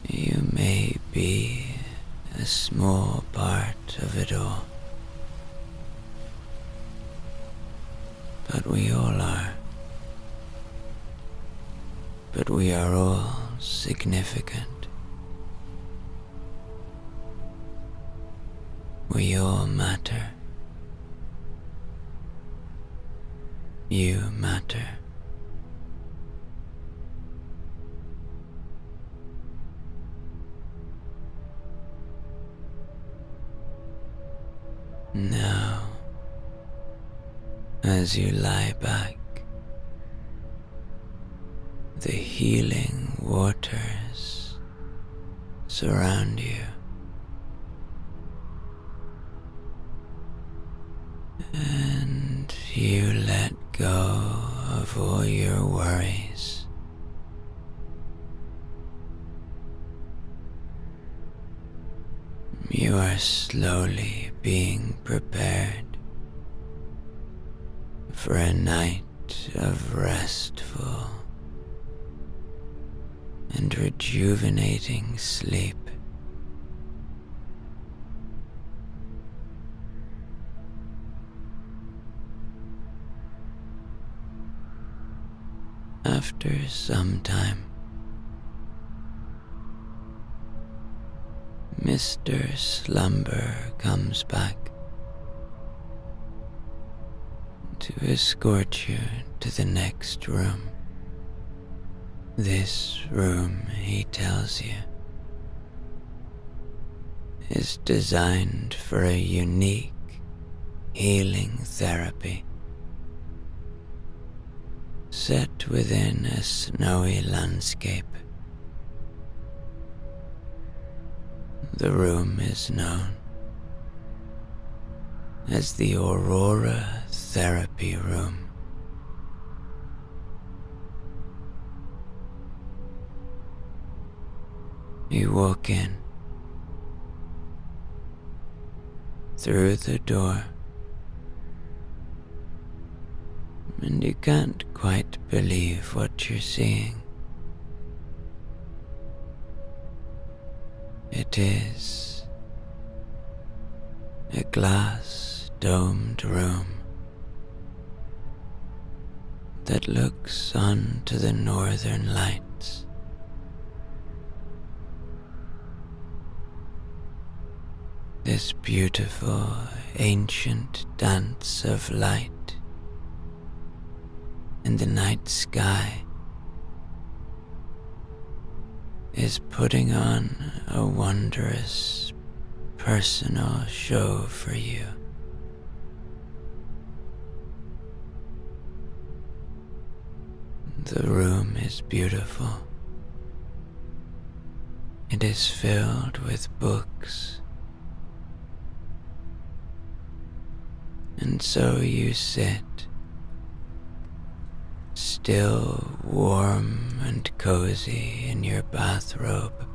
you may be a small part of it all, but we all are. But we are all significant. We all matter. You matter. Now, as you lie back, the healing waters surround you, and you let go of all your worries, you are slowly being prepared for a night of restful and rejuvenating sleep. After some time, Mr. Slumber comes back to escort you to the next room. This room, he tells you, is designed for a unique healing therapy set within a snowy landscape. The room is known as the Aurora Therapy Room. You walk in through the door, and you can't quite believe what you're seeing. It is a glass-domed room that looks onto the northern lights. This beautiful, ancient dance of light in the night sky is putting on a wondrous personal show for you. The room is beautiful. It is filled with books. And so you sit, still warm and cozy in your bathrobe,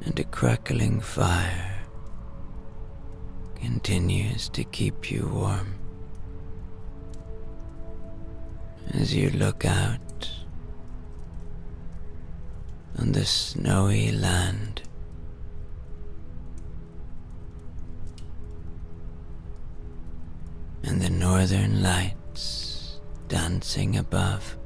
and a crackling fire continues to keep you warm as you look out on the snowy land and the northern lights dancing above.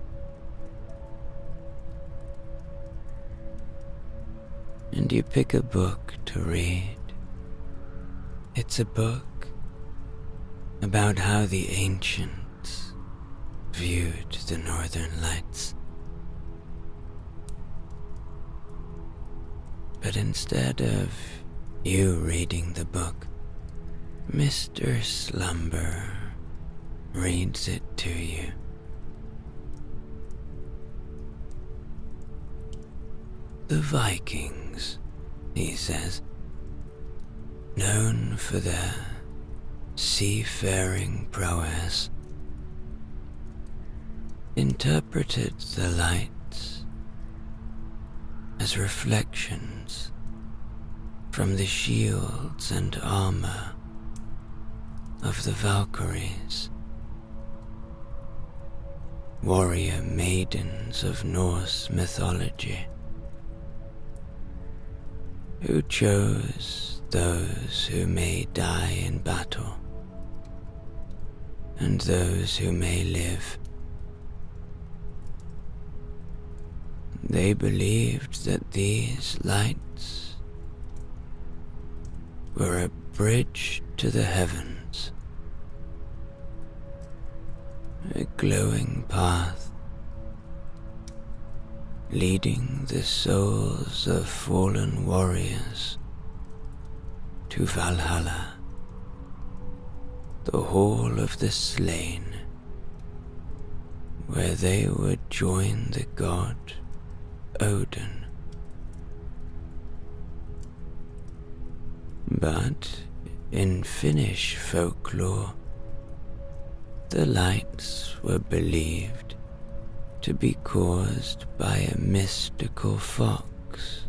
And you pick a book to read. It's a book about how the ancients viewed the northern lights. But instead of you reading the book, Mr. Slumber reads it to you. The Vikings, he says, known for their seafaring prowess, interpreted the lights as reflections from the shields and armor of the Valkyries, warrior maidens of Norse mythology, who chose those who may die in battle and those who may live. They believed that these lights were a bridge to the heavens, a glowing path leading the souls of fallen warriors to Valhalla, the Hall of the Slain, where they would join the god Odin. But in Finnish folklore, the lights were believed to be caused by a mystical fox.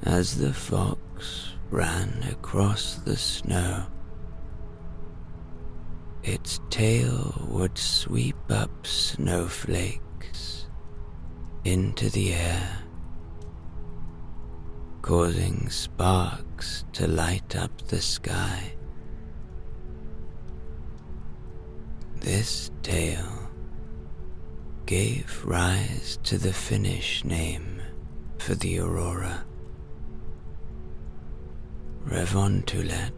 As the fox ran across the snow, its tail would sweep up snowflakes into the air, causing sparks to light up the sky. This tale gave rise to the Finnish name for the aurora, revontulet,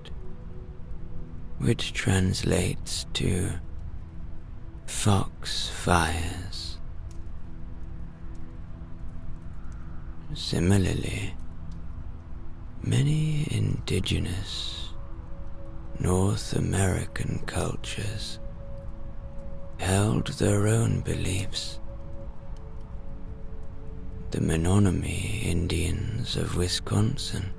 which translates to fox fires. Similarly, many indigenous North American cultures held their own beliefs. The Menominee Indians of Wisconsin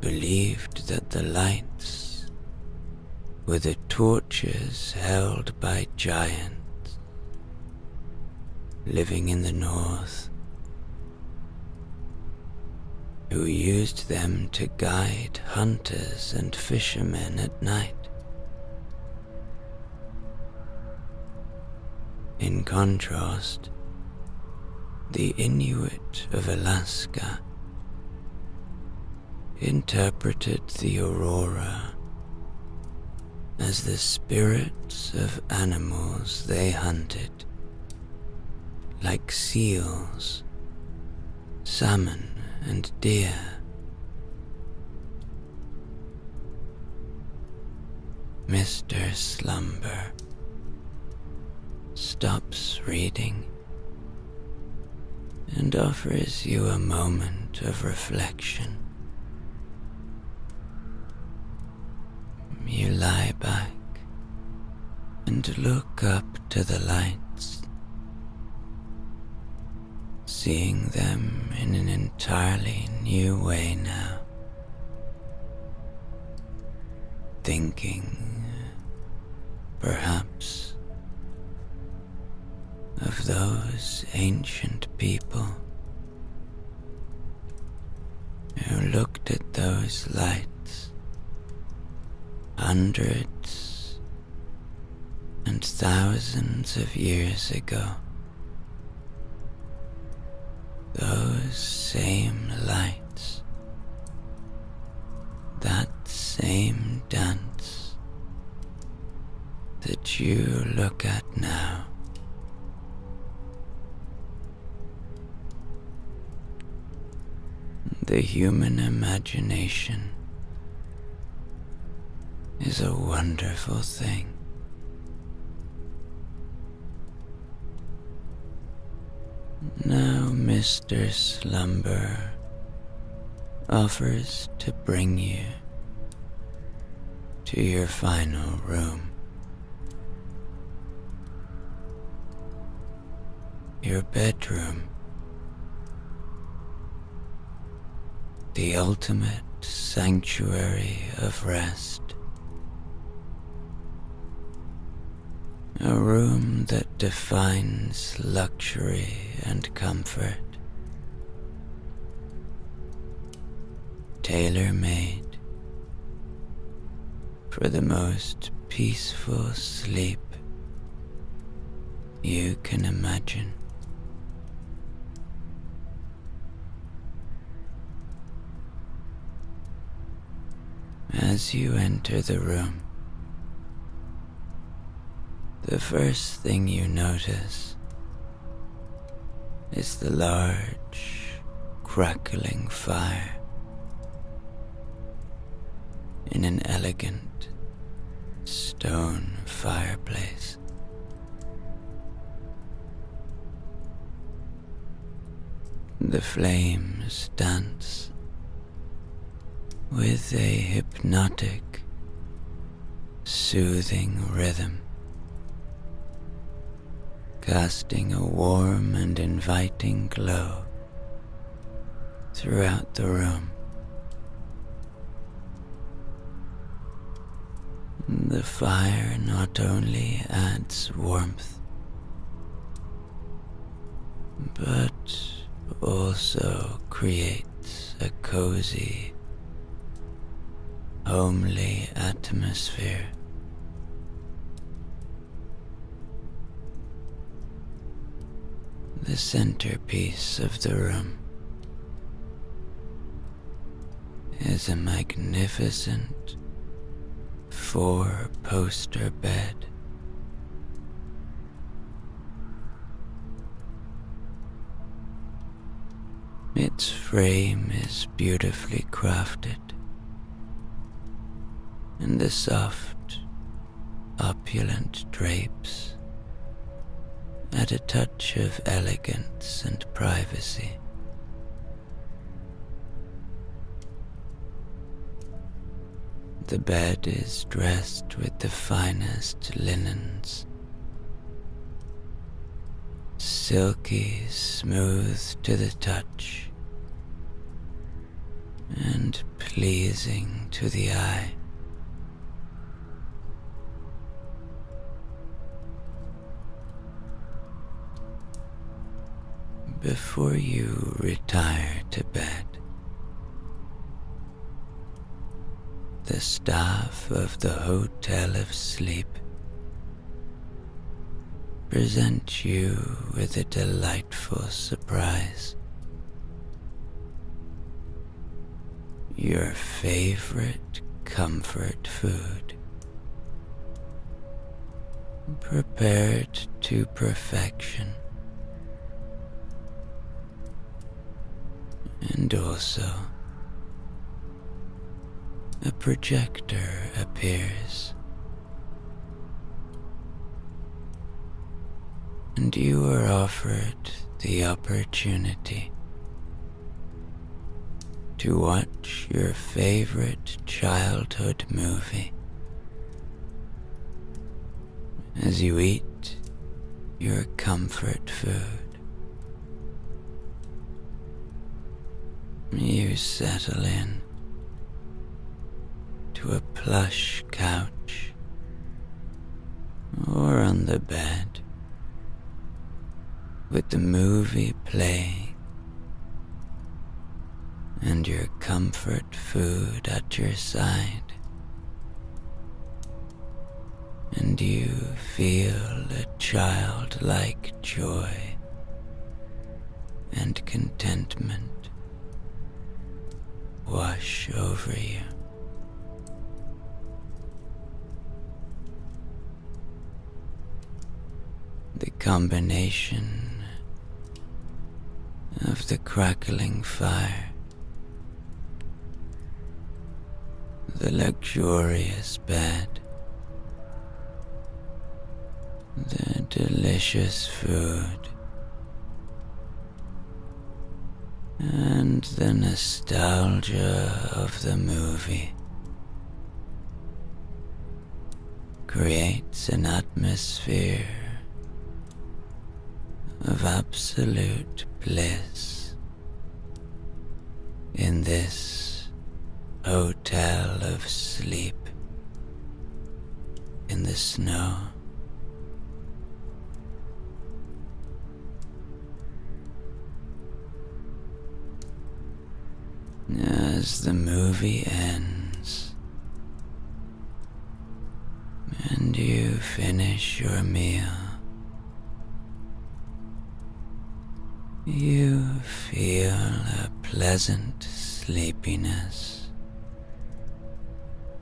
believed that the lights were the torches held by giants living in the north, who used them to guide hunters and fishermen at night. In contrast, the Inuit of Alaska interpreted the aurora as the spirits of animals they hunted, like seals, salmon, and deer. Mr. Slumber stops reading and offers you a moment of reflection. You lie back and look up to the lights, seeing them in an entirely new way now, thinking, perhaps, of those ancient people who looked at those lights hundreds and thousands of years ago. Those same lights, that same dance that you look at now. The human imagination is a wonderful thing. Now Mr. Slumber offers to bring you to your final room. Your bedroom. The ultimate sanctuary of rest. A room that defines luxury and comfort. Tailor-made for the most peaceful sleep you can imagine. As you enter the room, the first thing you notice is the large, crackling fire in an elegant stone fireplace. The flames dance with a hypnotic, soothing rhythm, casting a warm and inviting glow throughout the room. The fire not only adds warmth, but also creates a cozy, homely atmosphere. The centerpiece of the room is a magnificent 4-poster bed. Its frame is beautifully crafted, and the soft, opulent drapes add a touch of elegance and privacy. The bed is dressed with the finest linens, silky smooth to the touch, and pleasing to the eye. Before you retire to bed, the staff of the Hotel of Sleep present you with a delightful surprise. Your favorite comfort food, prepared to perfection. And also, a projector appears, and you are offered the opportunity to watch your favorite childhood movie as you eat your comfort food. You settle in to a plush couch or on the bed with the movie playing and your comfort food at your side, and you feel a childlike joy and contentment wash over you. The combination of the crackling fire, the luxurious bed, the delicious food, and the nostalgia of the movie creates an atmosphere of absolute bliss in this Hotel of Sleep in the snow. As the movie ends and you finish your meal, you feel a pleasant sleepiness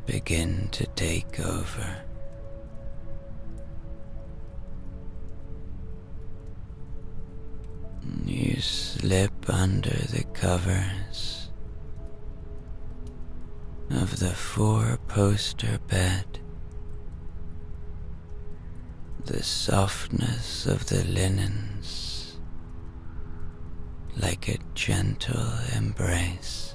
begin to take over. You slip under the covers of the 4-poster bed. The softness of the linens, like a gentle embrace.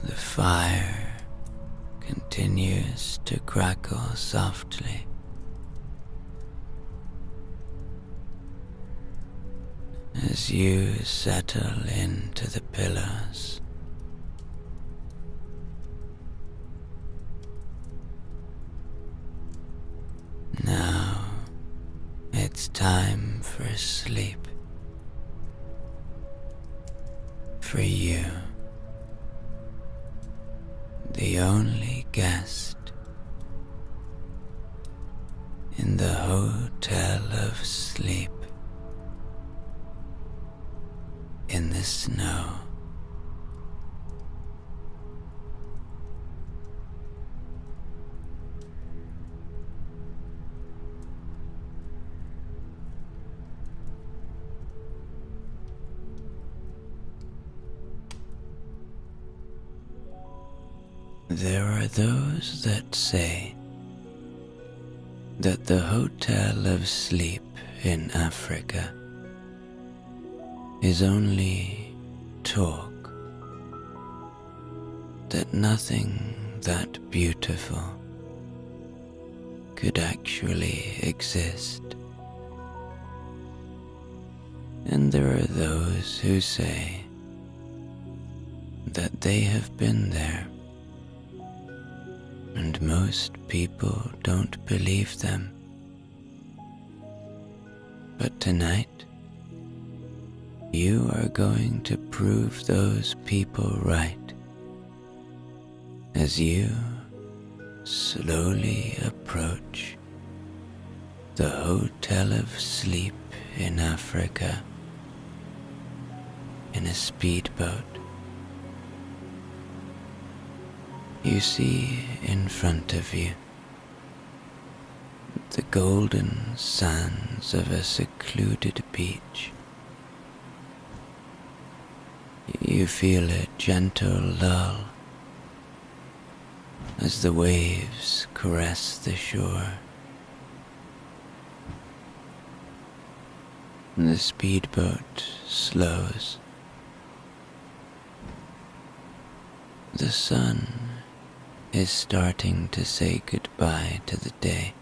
The fire continues to crackle softly. As you as you settle into the pillows. It's time for sleep. For you, the only guest in the Hotel of Sleep in the snow. There are those that say that the Hotel of Sleep in Africa is only talk, that nothing that beautiful could actually exist. And there are those who say that they have been there, and most people don't believe them. But tonight, you are going to prove those people right as you slowly approach the Hotel of Sleep in Africa in a speedboat. You see in front of you the golden sands of a secluded beach. You feel a gentle lull as the waves caress the shore. The speedboat slows. The sun is starting to say goodbye to the day,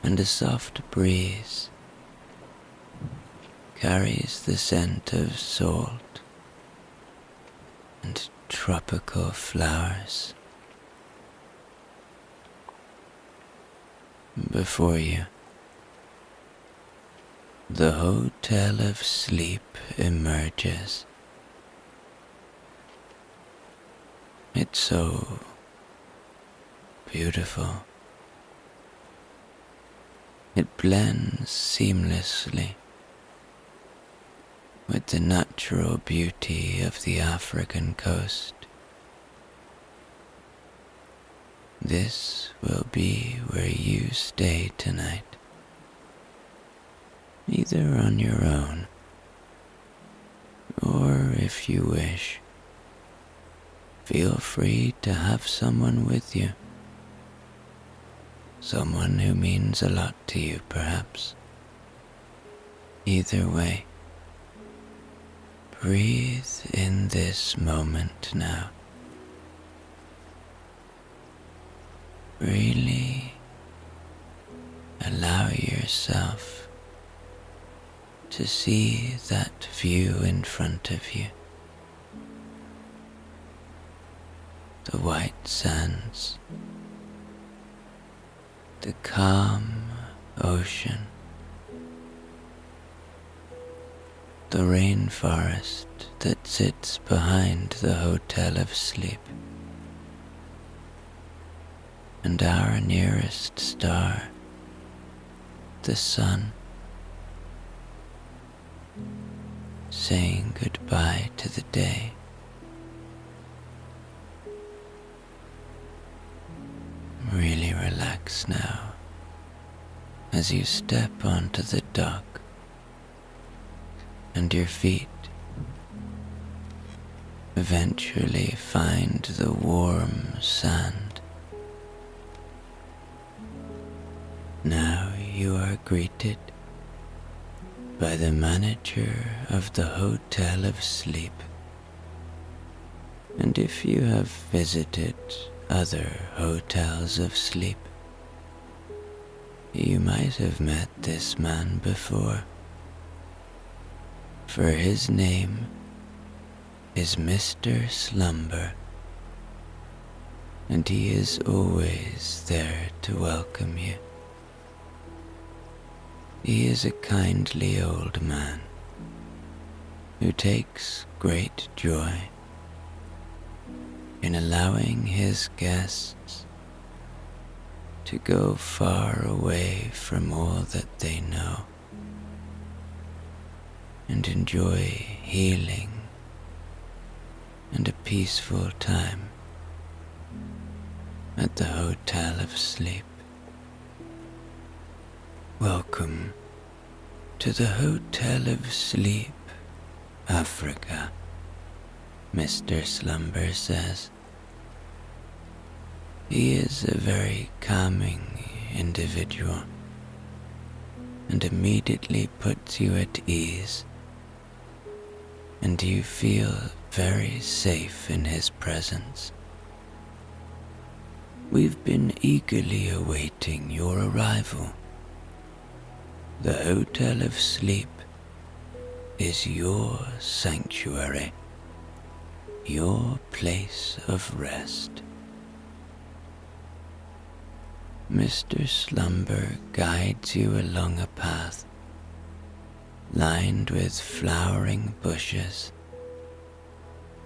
and a soft breeze carries the scent of salt and tropical flowers. Before you, the Hotel of Sleep emerges. It's so beautiful. It blends seamlessly with the natural beauty of the African coast. This will be where you stay tonight, either on your own, or if you wish, feel free to have someone with you. Someone who means a lot to you, perhaps. Either way, breathe in this moment now. Really allow yourself to see that view in front of you. The white sands, the calm ocean, the rainforest that sits behind the Hotel of Sleep, and our nearest star, the sun, saying goodbye to the day. Really relax now as you step onto the dock and your feet eventually find the warm sand. Now you are greeted by the manager of the Hotel of Sleep, and if you have visited other hotels of sleep, you might have met this man before, for his name is Mr. Slumber, and he is always there to welcome you. He is a kindly old man who takes great joy in allowing his guests to go far away from all that they know and enjoy healing and a peaceful time at the Hotel of Sleep. Welcome to the Hotel of Sleep, Africa, Mr. Slumber says. He is a very calming individual and immediately puts you at ease, and you feel very safe in his presence. We've been eagerly awaiting your arrival. The Hotel of Sleep is your sanctuary, your place of rest. Mr. Slumber guides you along a path lined with flowering bushes,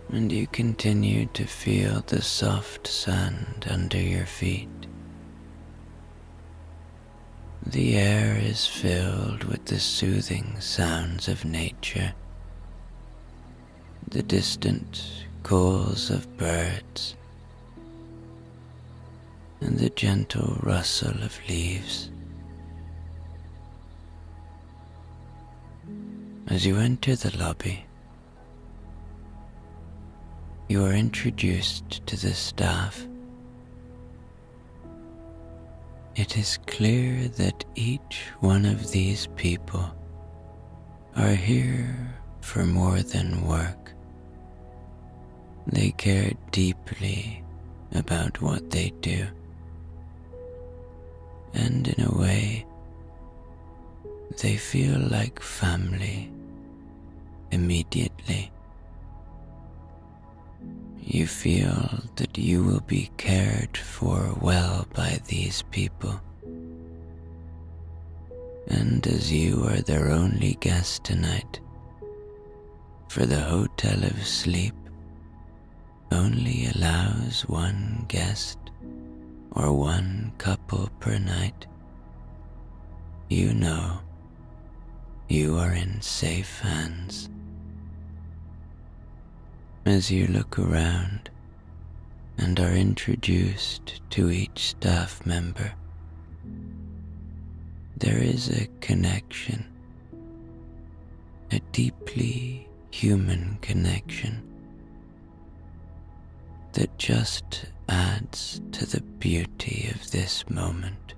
and you continue to feel the soft sand under your feet. The air is filled with the soothing sounds of nature, the distant calls of birds, and the gentle rustle of leaves. As you enter the lobby, you are introduced to the staff. It is clear that each one of these people are here for more than work. They care deeply about what they do, and in a way, they feel like family immediately. You feel that you will be cared for well by these people, and as you are their only guest tonight, for the Hotel of Sleep only allows one guest or one couple per night, you know you are in safe hands. As you look around and are introduced to each staff member, there is a connection, a deeply human connection that just adds to the beauty of this moment.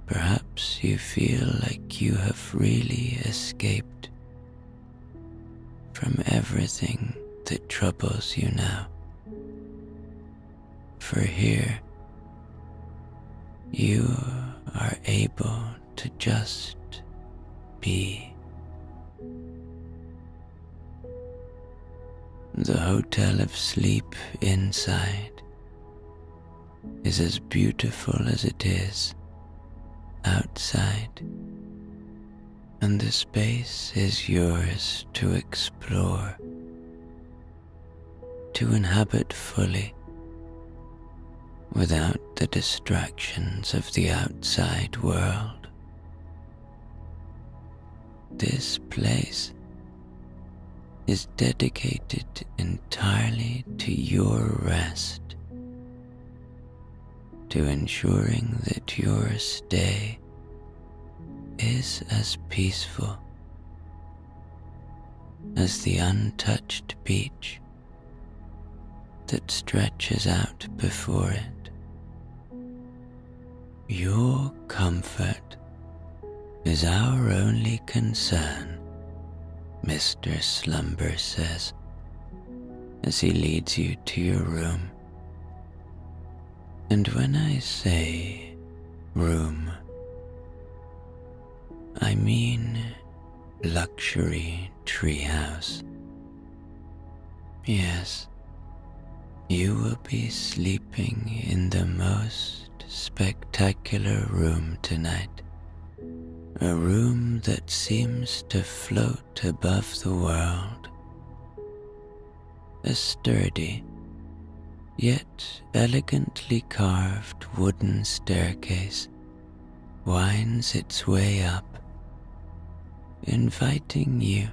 Perhaps you feel like you have really escaped from everything that troubles you now. For here, you are able to just be. The Hotel of Sleep inside is as beautiful as it is outside, and the space is yours to explore, to inhabit fully, without the distractions of the outside world. This place is dedicated entirely to your rest, to ensuring that your stay is as peaceful as the untouched beach that stretches out before it. Your comfort is our only concern, Mr. Slumber says, as he leads you to your room. And when I say room, I mean luxury treehouse. Yes, you will be sleeping in the most spectacular room tonight. A room that seems to float above the world. A sturdy, yet elegantly carved wooden staircase winds its way up, inviting you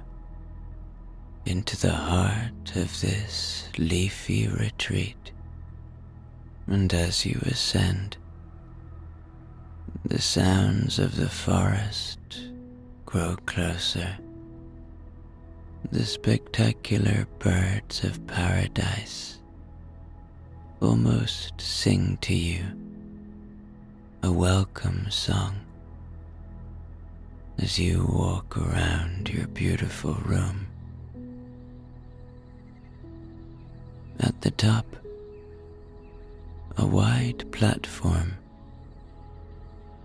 into the heart of this leafy retreat. And as you ascend, the sounds of the forest grow closer. The spectacular birds of paradise almost sing to you a welcome song as you walk around your beautiful room. At the top, a wide platform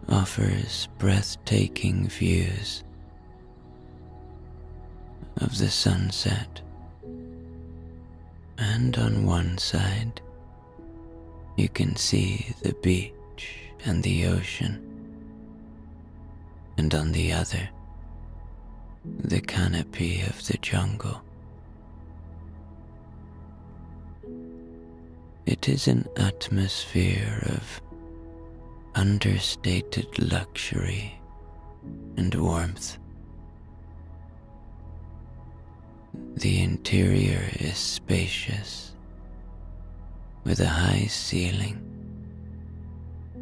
offers breathtaking views of the sunset, and on one side you can see the beach and the ocean, and on the other the canopy of the jungle. It is an atmosphere of understated luxury and warmth. The interior is spacious, with a high ceiling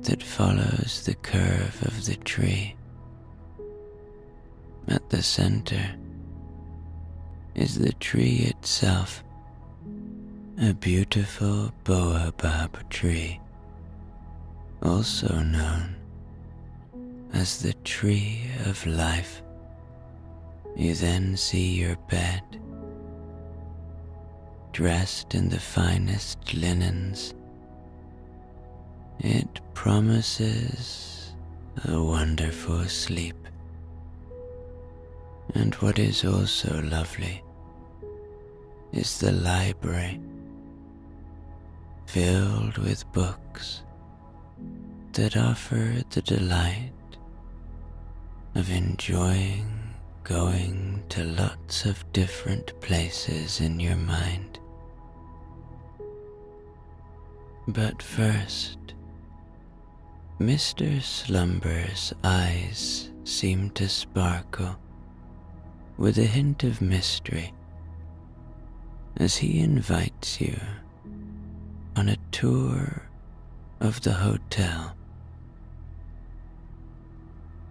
that follows the curve of the tree. At the center is the tree itself, a beautiful baobab tree, also known as the tree of life. You then see your bed, dressed in the finest linens. It promises a wonderful sleep. And what is also lovely is the library, filled with books that offer the delight of enjoying going to lots of different places in your mind. But first, Mr. Slumber's eyes seem to sparkle with a hint of mystery as he invites you on a tour of the hotel,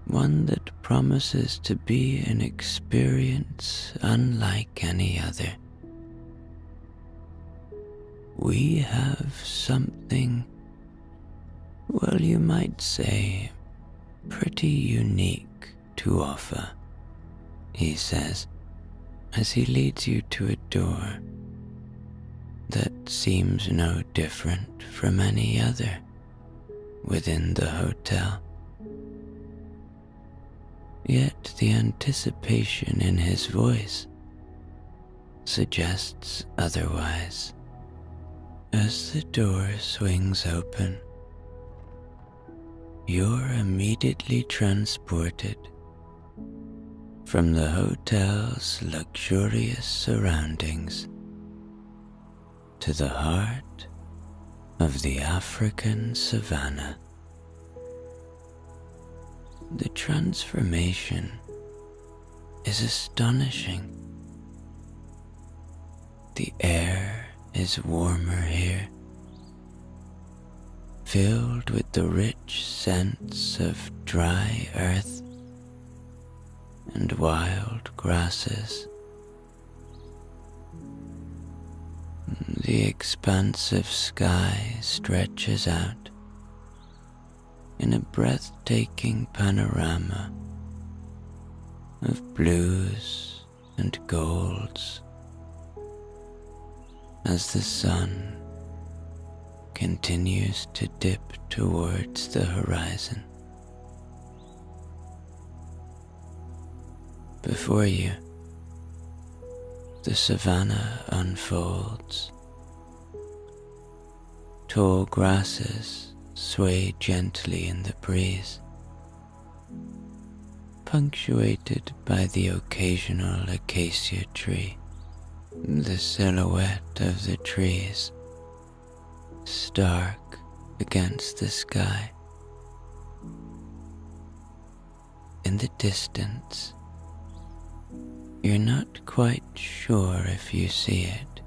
one that promises to be an experience unlike any other. We have something, well, you might say, pretty unique to offer, he says, as he leads you to a door that seems no different from any other within the hotel. Yet the anticipation in his voice suggests otherwise. As the door swings open, you're immediately transported from the hotel's luxurious surroundings to the heart of the African savanna. The transformation is astonishing. The air is warmer here, filled with the rich scents of dry earth and wild grasses. The expansive sky stretches out in a breathtaking panorama of blues and golds as the sun continues to dip towards the horizon. Before you, the savanna unfolds. Tall grasses sway gently in the breeze, punctuated by the occasional acacia tree. The silhouette of the trees, stark against the sky. In the distance, you're not quite sure if you see it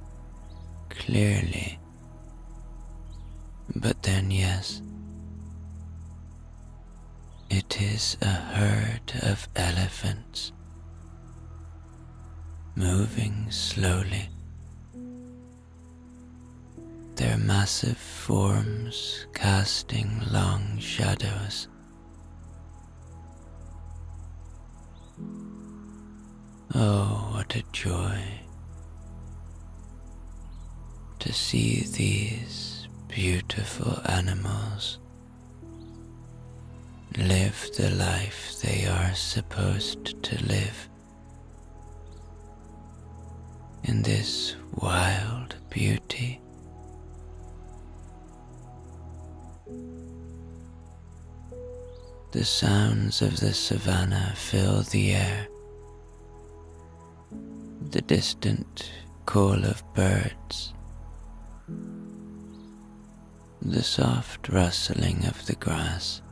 clearly, but then yes, it is a herd of elephants moving slowly, their massive forms casting long shadows. Oh, what a joy to see these beautiful animals live the life they are supposed to live in this wild beauty. The sounds of the savannah fill the air. The distant call of birds, the soft rustling of the grass.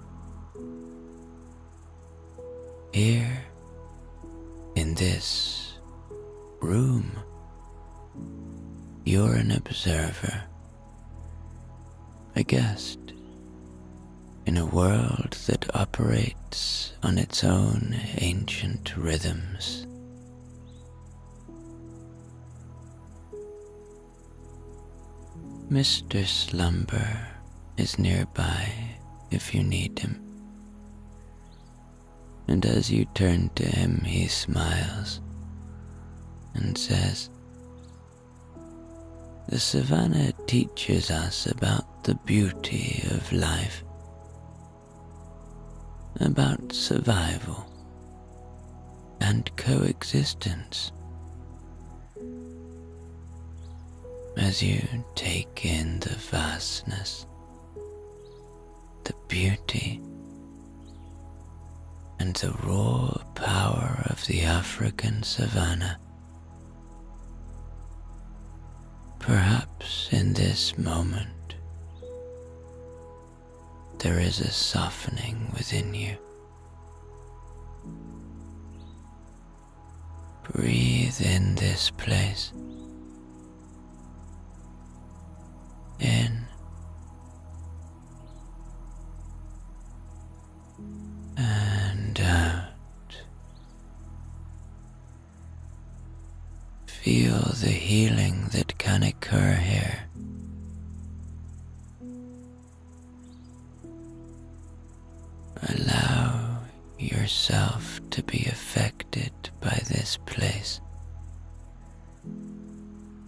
Here, in this room, you're an observer, a guest in a world that operates on its own ancient rhythms. Mr. Slumber is nearby if you need him, and as you turn to him he smiles and says, "The savannah teaches us about the beauty of life, about survival and coexistence. As you take in the vastness, the beauty, and the raw power of the African savannah, perhaps in this moment there is a softening within you. Breathe in this place, in and out. Feel the healing that can occur here. Allow yourself to be affected by this place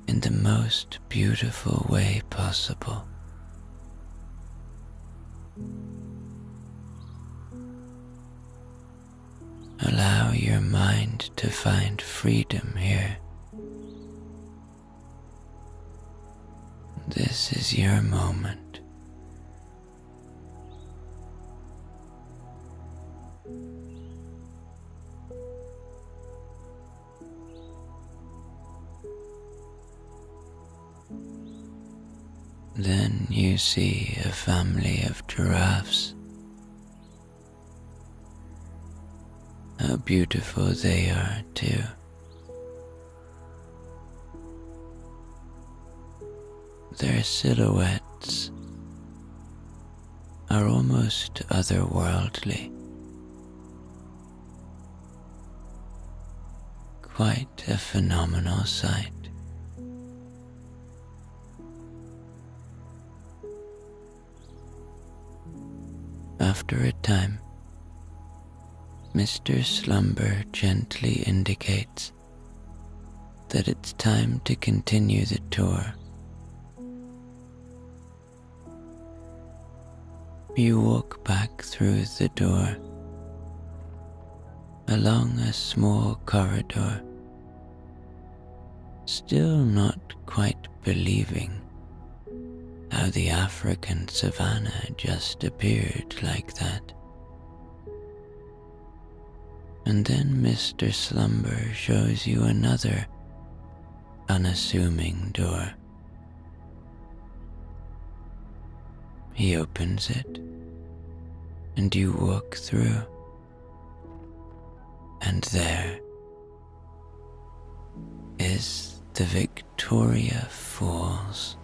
in the most beautiful way possible. Allow your mind to find freedom here. This is your moment. Then you see a family of giraffes. How beautiful they are too. Their silhouettes are almost otherworldly. Quite a phenomenal sight. After a time, Mr. Slumber gently indicates that it's time to continue the tour. You walk back through the door, along a small corridor, still not quite believing how the African savanna just appeared like that. And then Mr. Slumber shows you another unassuming door. He opens it, and you walk through, and there is the Victoria Falls,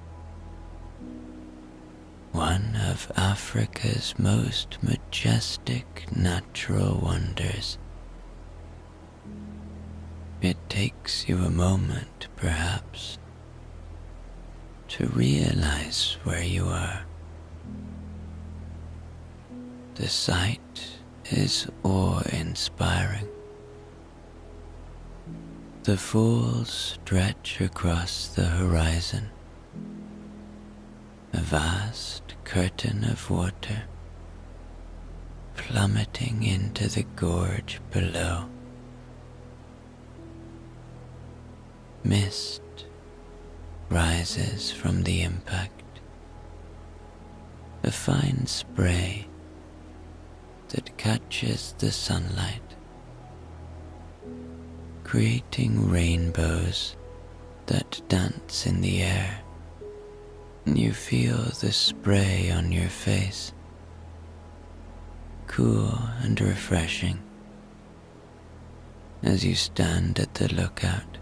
one of Africa's most majestic natural wonders. It takes you a moment, perhaps, to realize where you are. The sight is awe-inspiring. The falls stretch across the horizon, a vast curtain of water plummeting into the gorge below. Mist rises from the impact, a fine spray that catches the sunlight, creating rainbows that dance in the air. You feel the spray on your face, cool and refreshing, as you stand at the lookout.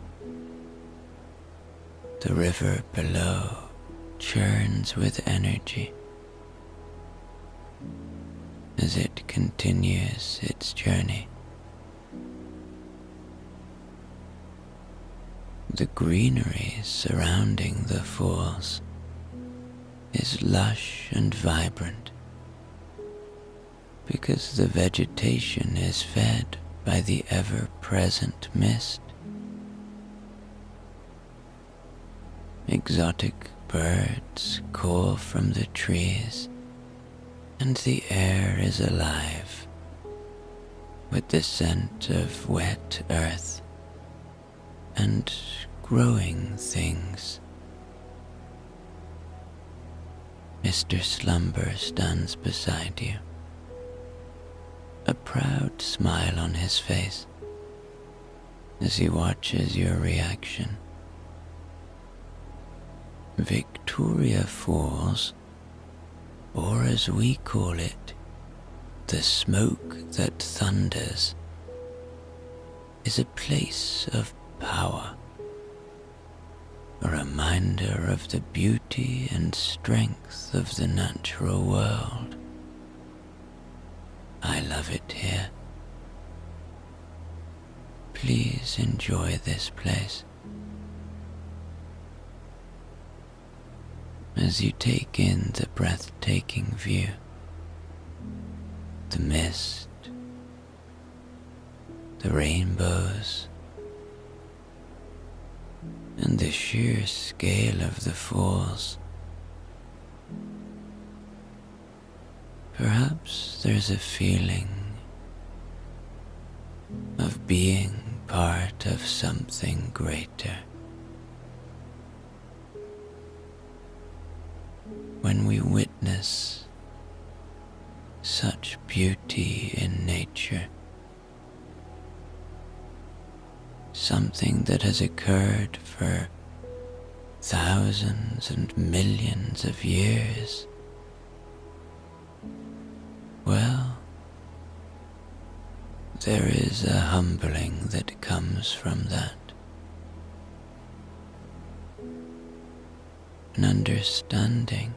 The river below churns with energy as it continues its journey. The greenery surrounding the falls is lush and vibrant because the vegetation is fed by the ever-present mist. Exotic birds call from the trees, and the air is alive with the scent of wet earth and growing things. Mr. Slumber stands beside you, a proud smile on his face as he watches your reaction. Victoria Falls, or as we call it, the smoke that thunders, is a place of power, a reminder of the beauty and strength of the natural world. I love it here. Please enjoy this place. As you take in the breathtaking view, the mist, the rainbows, and the sheer scale of the falls, perhaps there's a feeling of being part of something greater. When we witness such beauty in nature, something that has occurred for thousands and millions of years, well, there is a humbling that comes from that. An understanding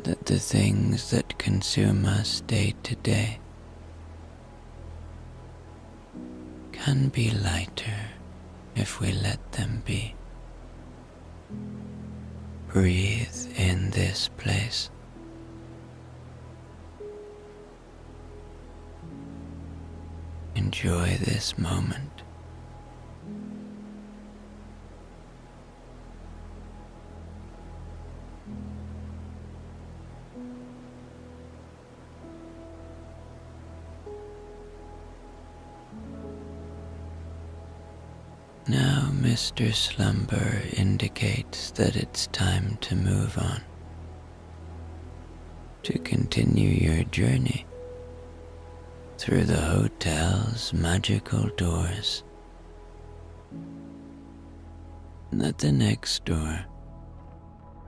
that the things that consume us day to day can be lighter if we let them be. Breathe in this place. Enjoy this moment. Now Mr. Slumber indicates that it's time to move on, to continue your journey through the hotel's magical doors. At the next door,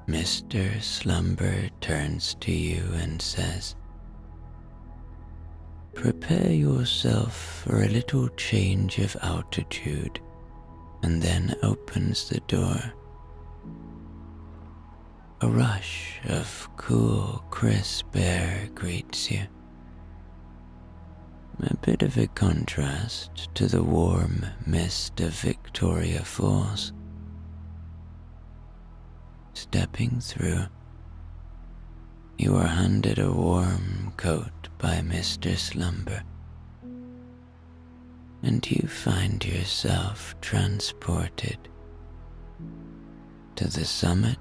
Mr. Slumber turns to you and says, "Prepare yourself for a little change of altitude," and then opens the door. A rush of cool, crisp air greets you. A bit of a contrast to the warm mist of Victoria Falls. Stepping through, you are handed a warm coat by Mr. Slumber, and you find yourself transported to the summit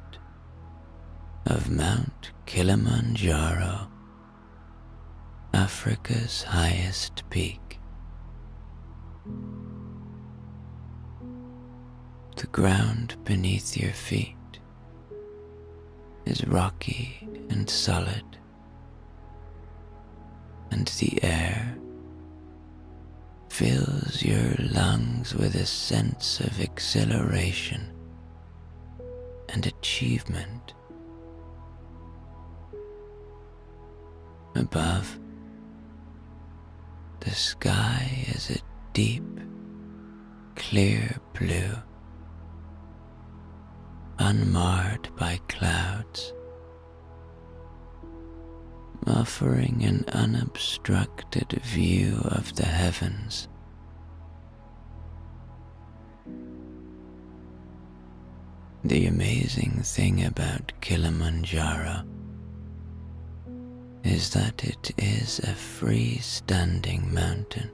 of Mount Kilimanjaro, Africa's highest peak. The ground beneath your feet is rocky and solid, and the air fills your lungs with a sense of exhilaration and achievement. Above, the sky is a deep, clear blue, unmarred by clouds, offering an unobstructed view of the heavens. The amazing thing about Kilimanjaro is that it is a freestanding mountain,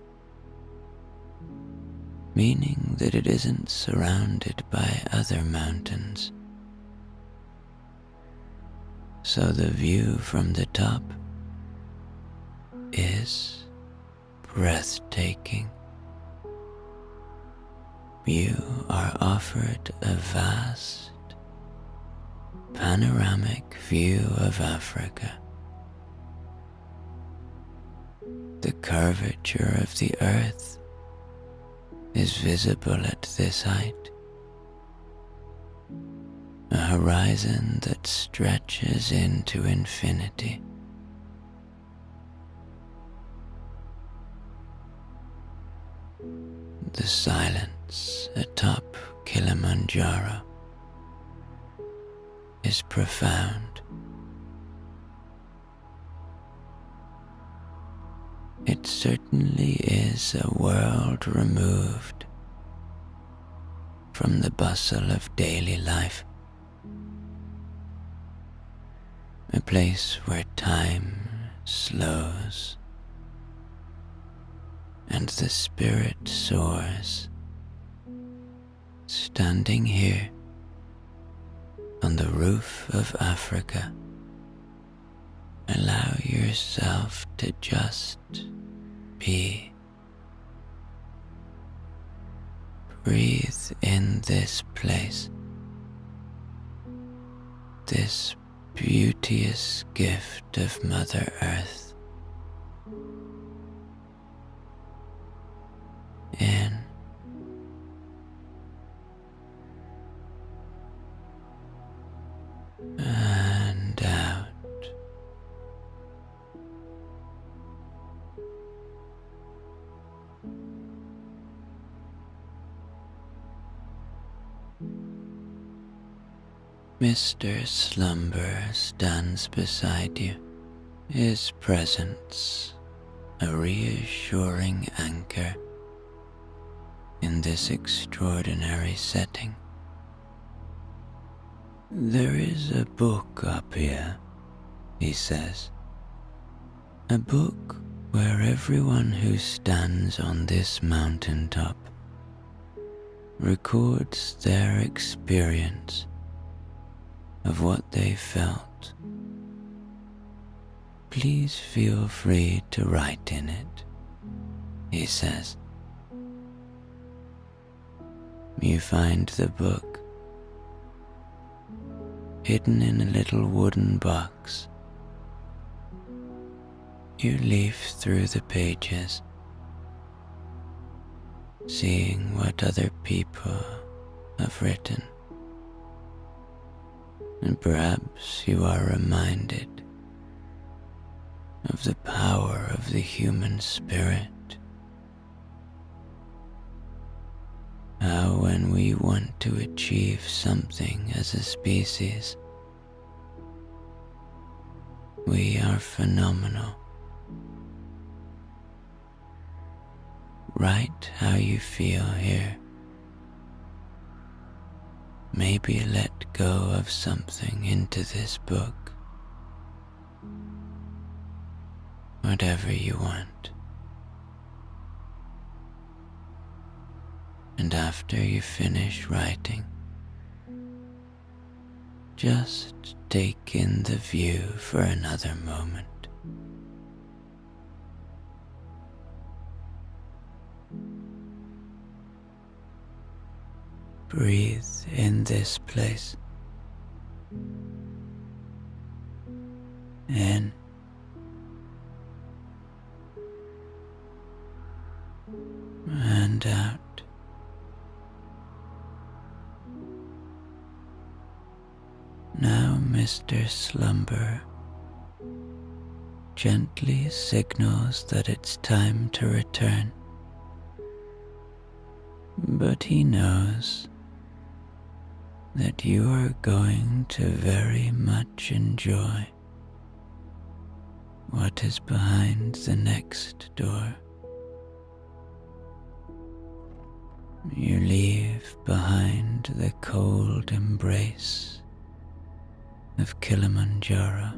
meaning that it isn't surrounded by other mountains. So the view from the top is breathtaking. You are offered a vast, panoramic view of Africa. The curvature of the earth is visible at this height, a horizon that stretches into infinity. The silence atop Kilimanjaro is profound. It certainly is a world removed from the bustle of daily life, a place where time slows and the spirit soars. Standing here on the roof of Africa, allow yourself to just be. Breathe in this place, this beauteous gift of Mother Earth. In and out. Mr. Slumber stands beside you, his presence a reassuring anchor in this extraordinary setting. "There is a book up here," he says, "a book where everyone who stands on this mountaintop records their experience of what they felt. Please feel free to write in it," he says. You find the book hidden in a little wooden box. You leaf through the pages, seeing what other people have written, and perhaps you are reminded of the power of the human spirit. How when we want to achieve something as a species, we are phenomenal. Write how you feel here. Maybe let go of something into this book. Whatever you want. And after you finish writing, just take in the view for another moment. Breathe in this place. In and out. Now Mr. Slumber gently signals that it's time to return, but he knows that you are going to very much enjoy what is behind the next door. You leave behind the cold embrace of Kilimanjaro,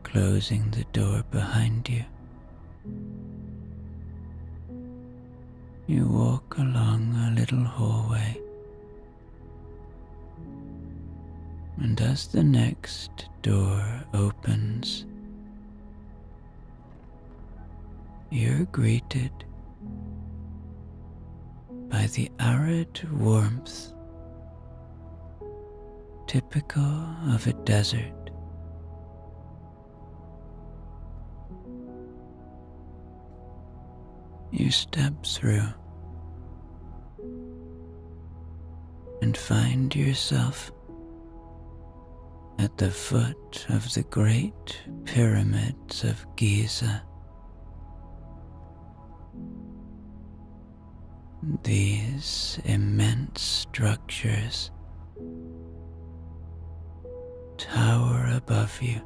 closing the door behind you. You walk along a little hallway, and as the next door opens, you're greeted by the arid warmth typical of a desert. You step through and find yourself at the foot of the great pyramids of Giza. These immense structures tower above you,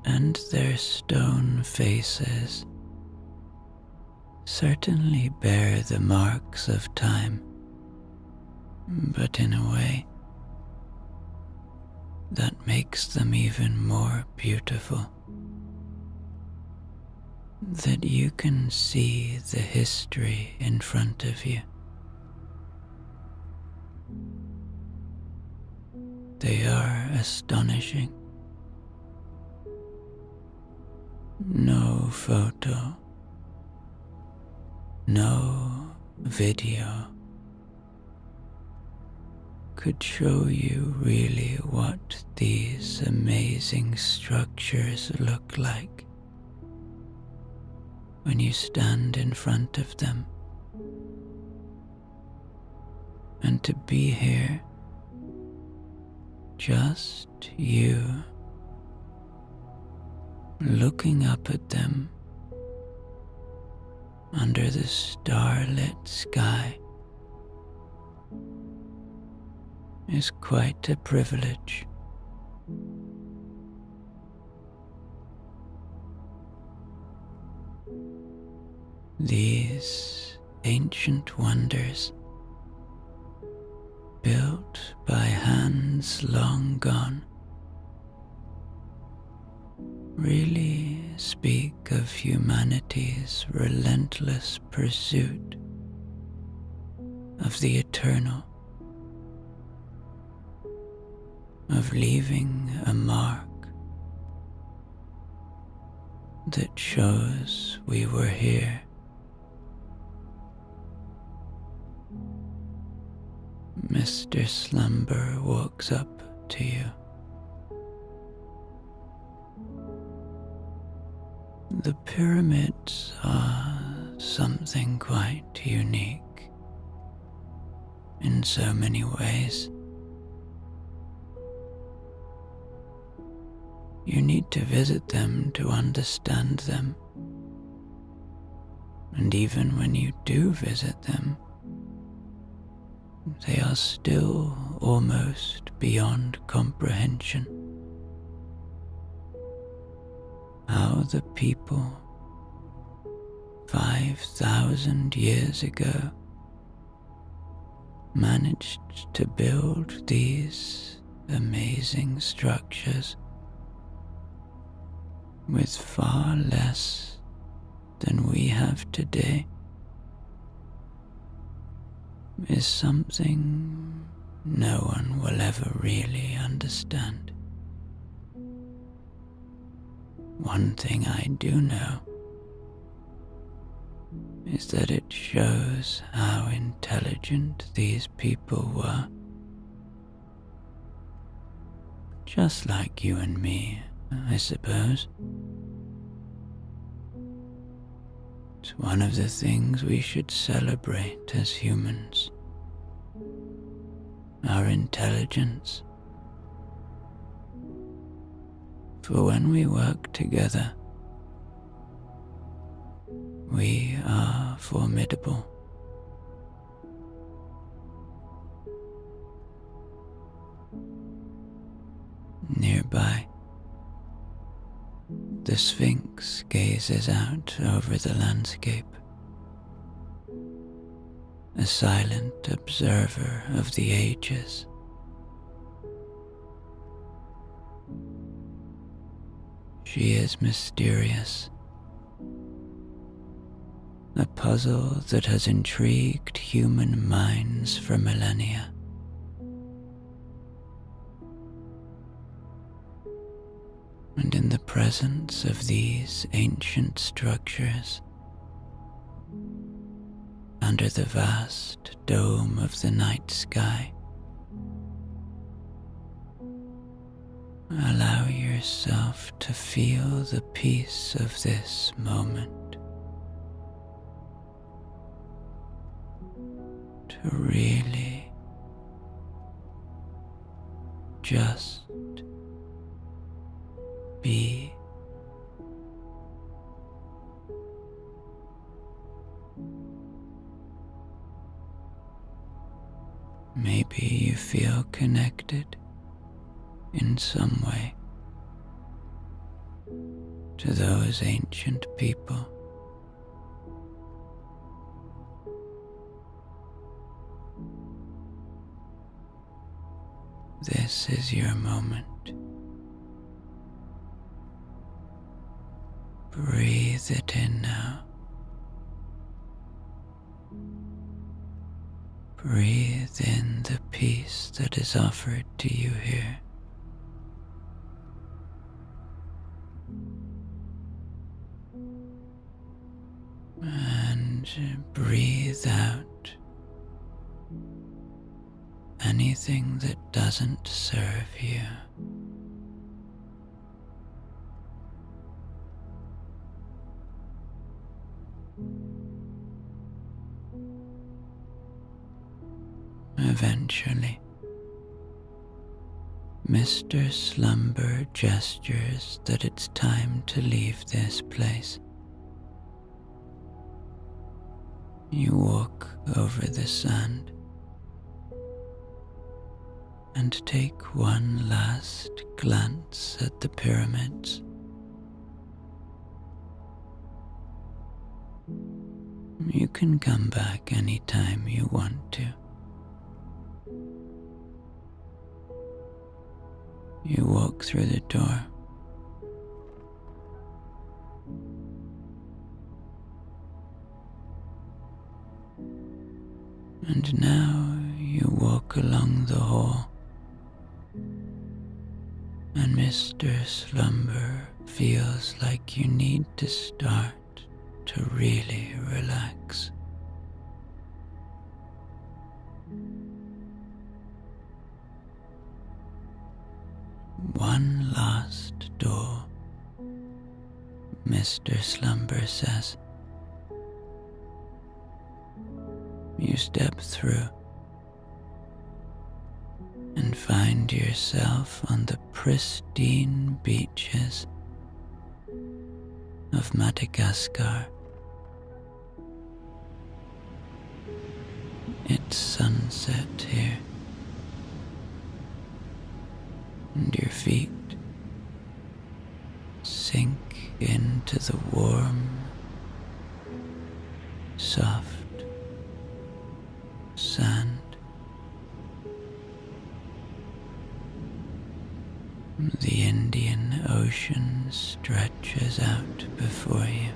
and their stone faces certainly bear the marks of time, but in a way that makes them even more beautiful. That you can see the history in front of you. They are astonishing. No photo, no video could show you really what these amazing structures look like when you stand in front of them. And to be here, just you, looking up at them under the starlit sky, is quite a privilege. These ancient wonders, built by hands long gone, really speak of humanity's relentless pursuit of the eternal, of leaving a mark that shows we were here Mr. Slumber walks up to you. The pyramids are something quite unique in so many ways. You need to visit them to understand them. And even when you do visit them, they are still almost beyond comprehension. How the people 5,000 years ago managed to build these amazing structures with far less than we have today is something no one will ever really understand. One thing I do know is that it shows how intelligent these people were. Just like you and me, I suppose. It's one of the things we should celebrate as humans. Our intelligence. For when we work together, we are formidable. Nearby, the Sphinx gazes out over the landscape, a silent observer of the ages. She is mysterious, a puzzle that has intrigued human minds for millennia. And in the presence of these ancient structures, under the vast dome of the night sky, allow yourself to feel the peace of this moment, to really just be. Maybe you feel connected in some way to those ancient people. This is your moment. Breathe it in now. Breathe in the peace that is offered to you here. And breathe out anything that doesn't serve you. Eventually, Mr. Slumber gestures that it's time to leave this place. You walk over the sand and take one last glance at the pyramids. You can come back anytime you want to. You walk through the door. And now you walk along the hall, and Mr. Slumber feels like you need to start to really relax. One last door, Mr. Slumber says. You step through and find yourself on the pristine beaches of Madagascar. It's sunset here, and your feet sink into the warm, soft sand. The Indian Ocean stretches out before you.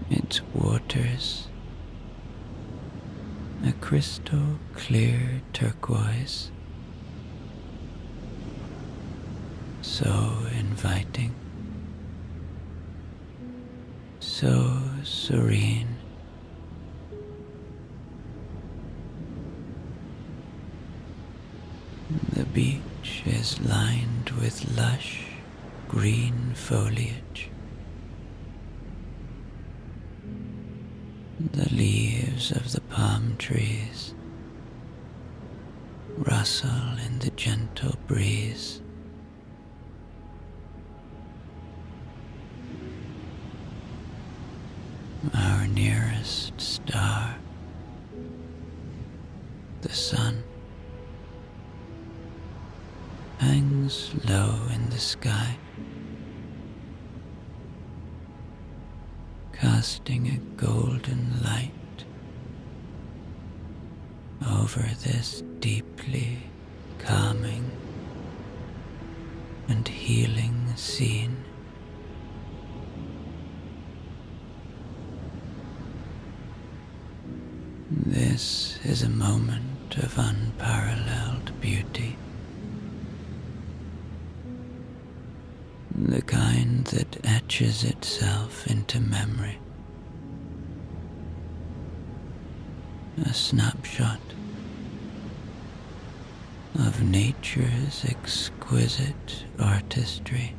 Its waters, a crystal clear turquoise, so inviting, so serene. The beach is lined with lush green foliage. The leaves of the palm trees rustle in the gentle breeze. Our nearest star, the sun, hangs low in the sky, casting a golden light over this deeply calming and healing scene. This is a moment of unparalleled beauty. The kind that etches itself into memory. A snapshot of nature's exquisite artistry.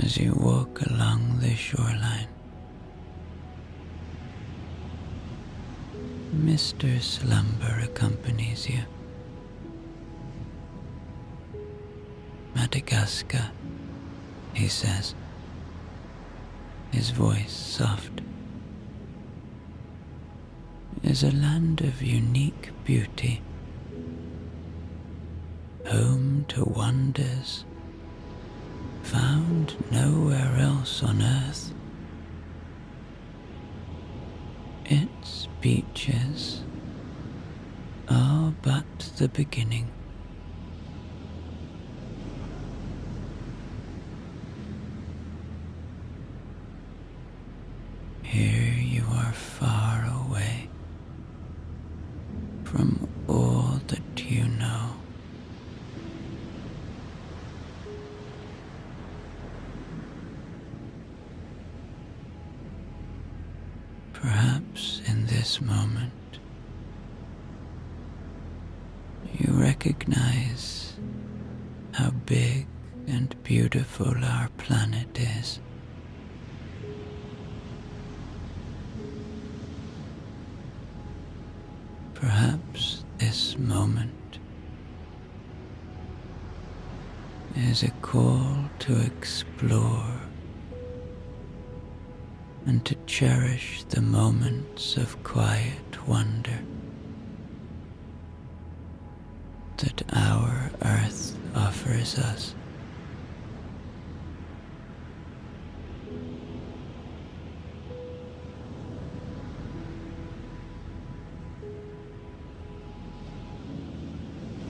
As you walk along the shoreline, Mr. Slumber accompanies you. Madagascar, he says, his voice soft, is a land of unique beauty, home to wonders found nowhere else on earth. Its beaches are but the beginning. Here you are far away from all that you know. Perhaps in this moment you recognize how big and beautiful our planet is. Perhaps this moment is a call to explore and to cherish the moments of quiet wonder that our earth offers us.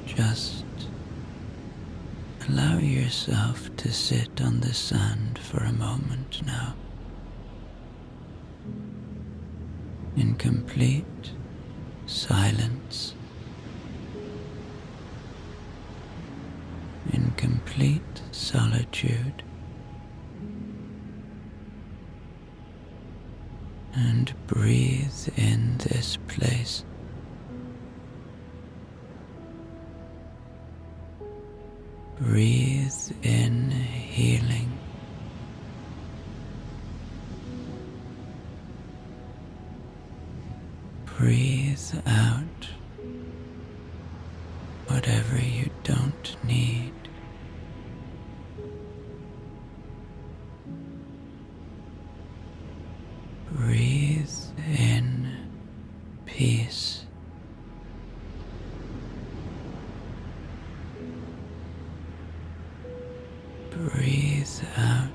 Just allow yourself to sit on the sand for a moment now, in complete silence, in complete solitude, and breathe in this place. Breathe in healing. Breathe out whatever you don't need. Breathe in peace. Breathe out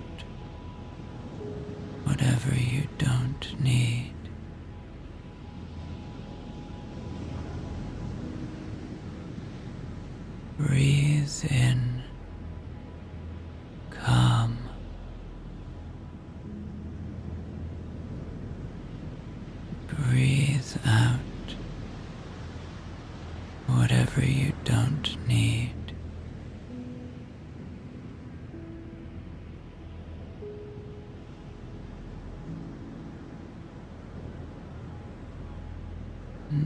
whatever you don't need. Breathe in calm. Breathe out whatever you don't need.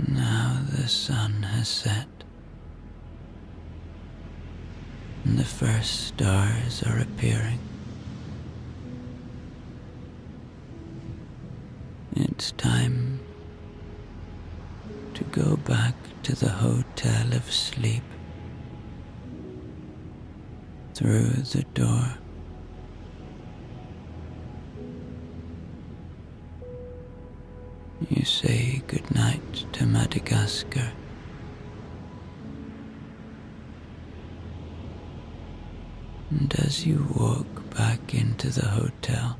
Now the sun has set, and the first stars are appearing. It's time to go back to the hotel of sleep. Through the door, you say goodnight to Madagascar. And as you walk back into the hotel,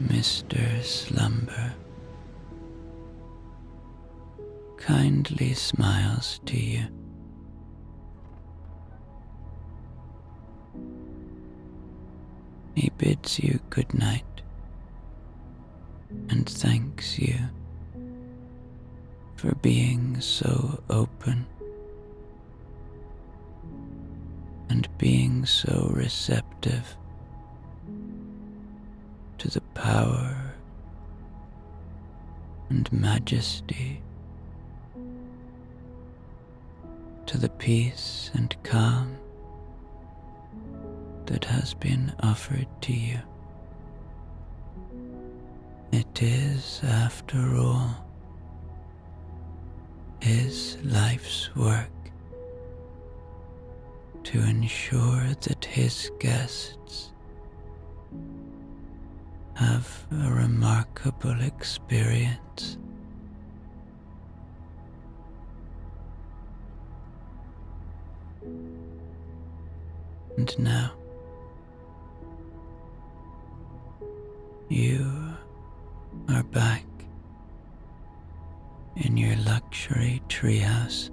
Mr. Slumber kindly smiles to you. He bids you good night and thanks you for being so open and being so receptive to the power and majesty, to the peace and calm that has been offered to you. It is, after all, his life's work to ensure that his guests have a remarkable experience. And now, you are back in your luxury treehouse.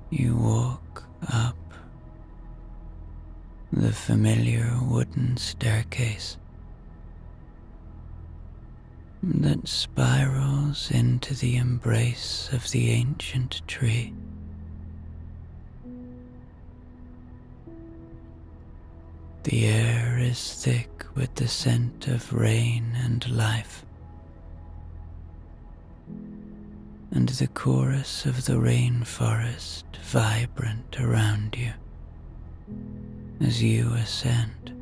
You walk up the familiar wooden staircase that spirals into the embrace of the ancient tree. The air is thick with the scent of rain and life, and the chorus of the rainforest vibrant around you as you ascend.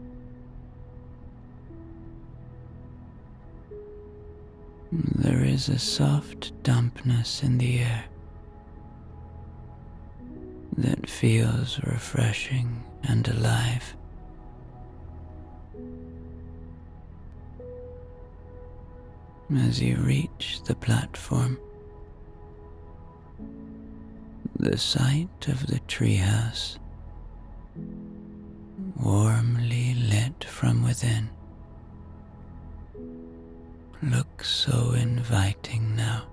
There is a soft dampness in the air that feels refreshing and alive. As you reach the platform, the sight of the treehouse, warmly lit from within, looks so inviting now.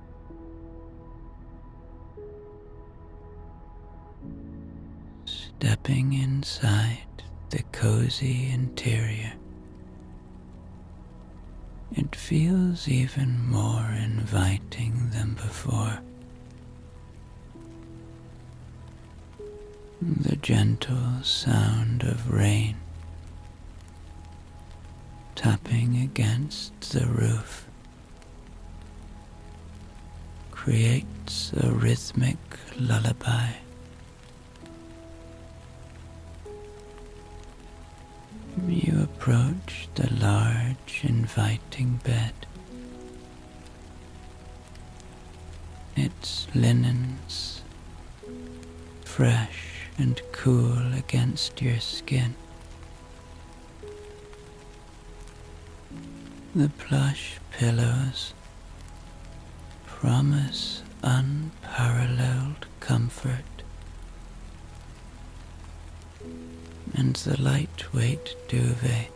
Stepping inside the cozy interior, it feels even more inviting than before. The gentle sound of rain tapping against the roof creates a rhythmic lullaby. You approach the large, inviting bed. Its linens fresh and cool against your skin. The plush pillows promise unparalleled comfort, and the lightweight duvet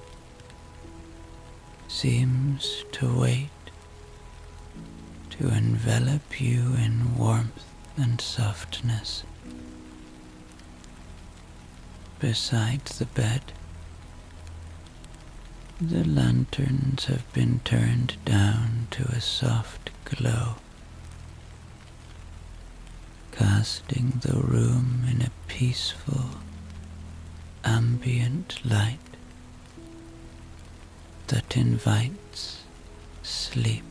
seems to wait to envelop you in warmth and softness. Beside the bed, the lanterns have been turned down to a soft glow, casting the room in a peaceful, ambient light that invites sleep.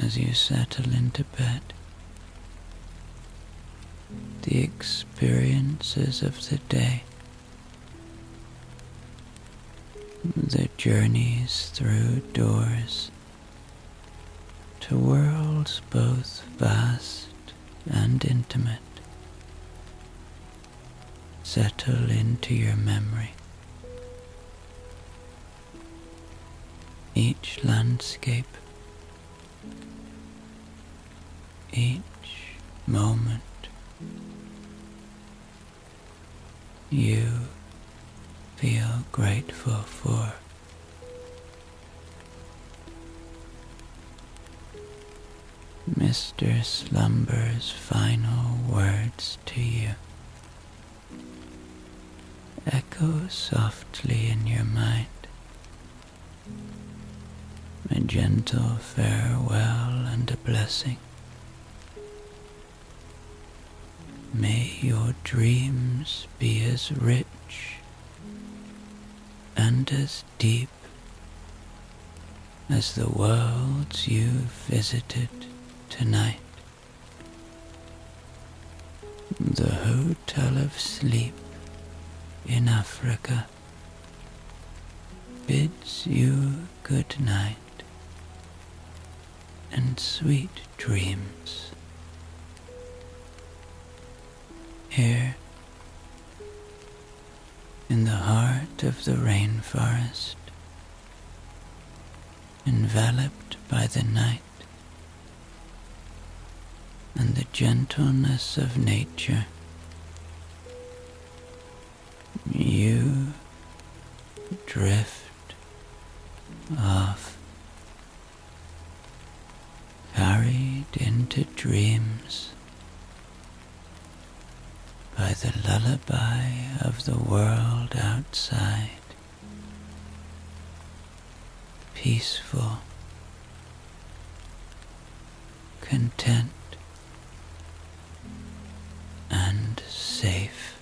As you settle into bed, the experiences of the day, the journeys through doors to worlds both vast and intimate, settle into your memory. Each landscape, each moment, you feel grateful for. Mr. Slumber's final words to you echo softly in your mind, a gentle farewell and a blessing. May your dreams be as rich and as deep as the worlds you've visited tonight. The Hotel of Sleep in Africa bids you good night and sweet dreams. Here, in the heart of the rainforest, enveloped by the night and the gentleness of nature, you drift off, carried into dreams by the lullaby of the world outside, peaceful, content, and safe.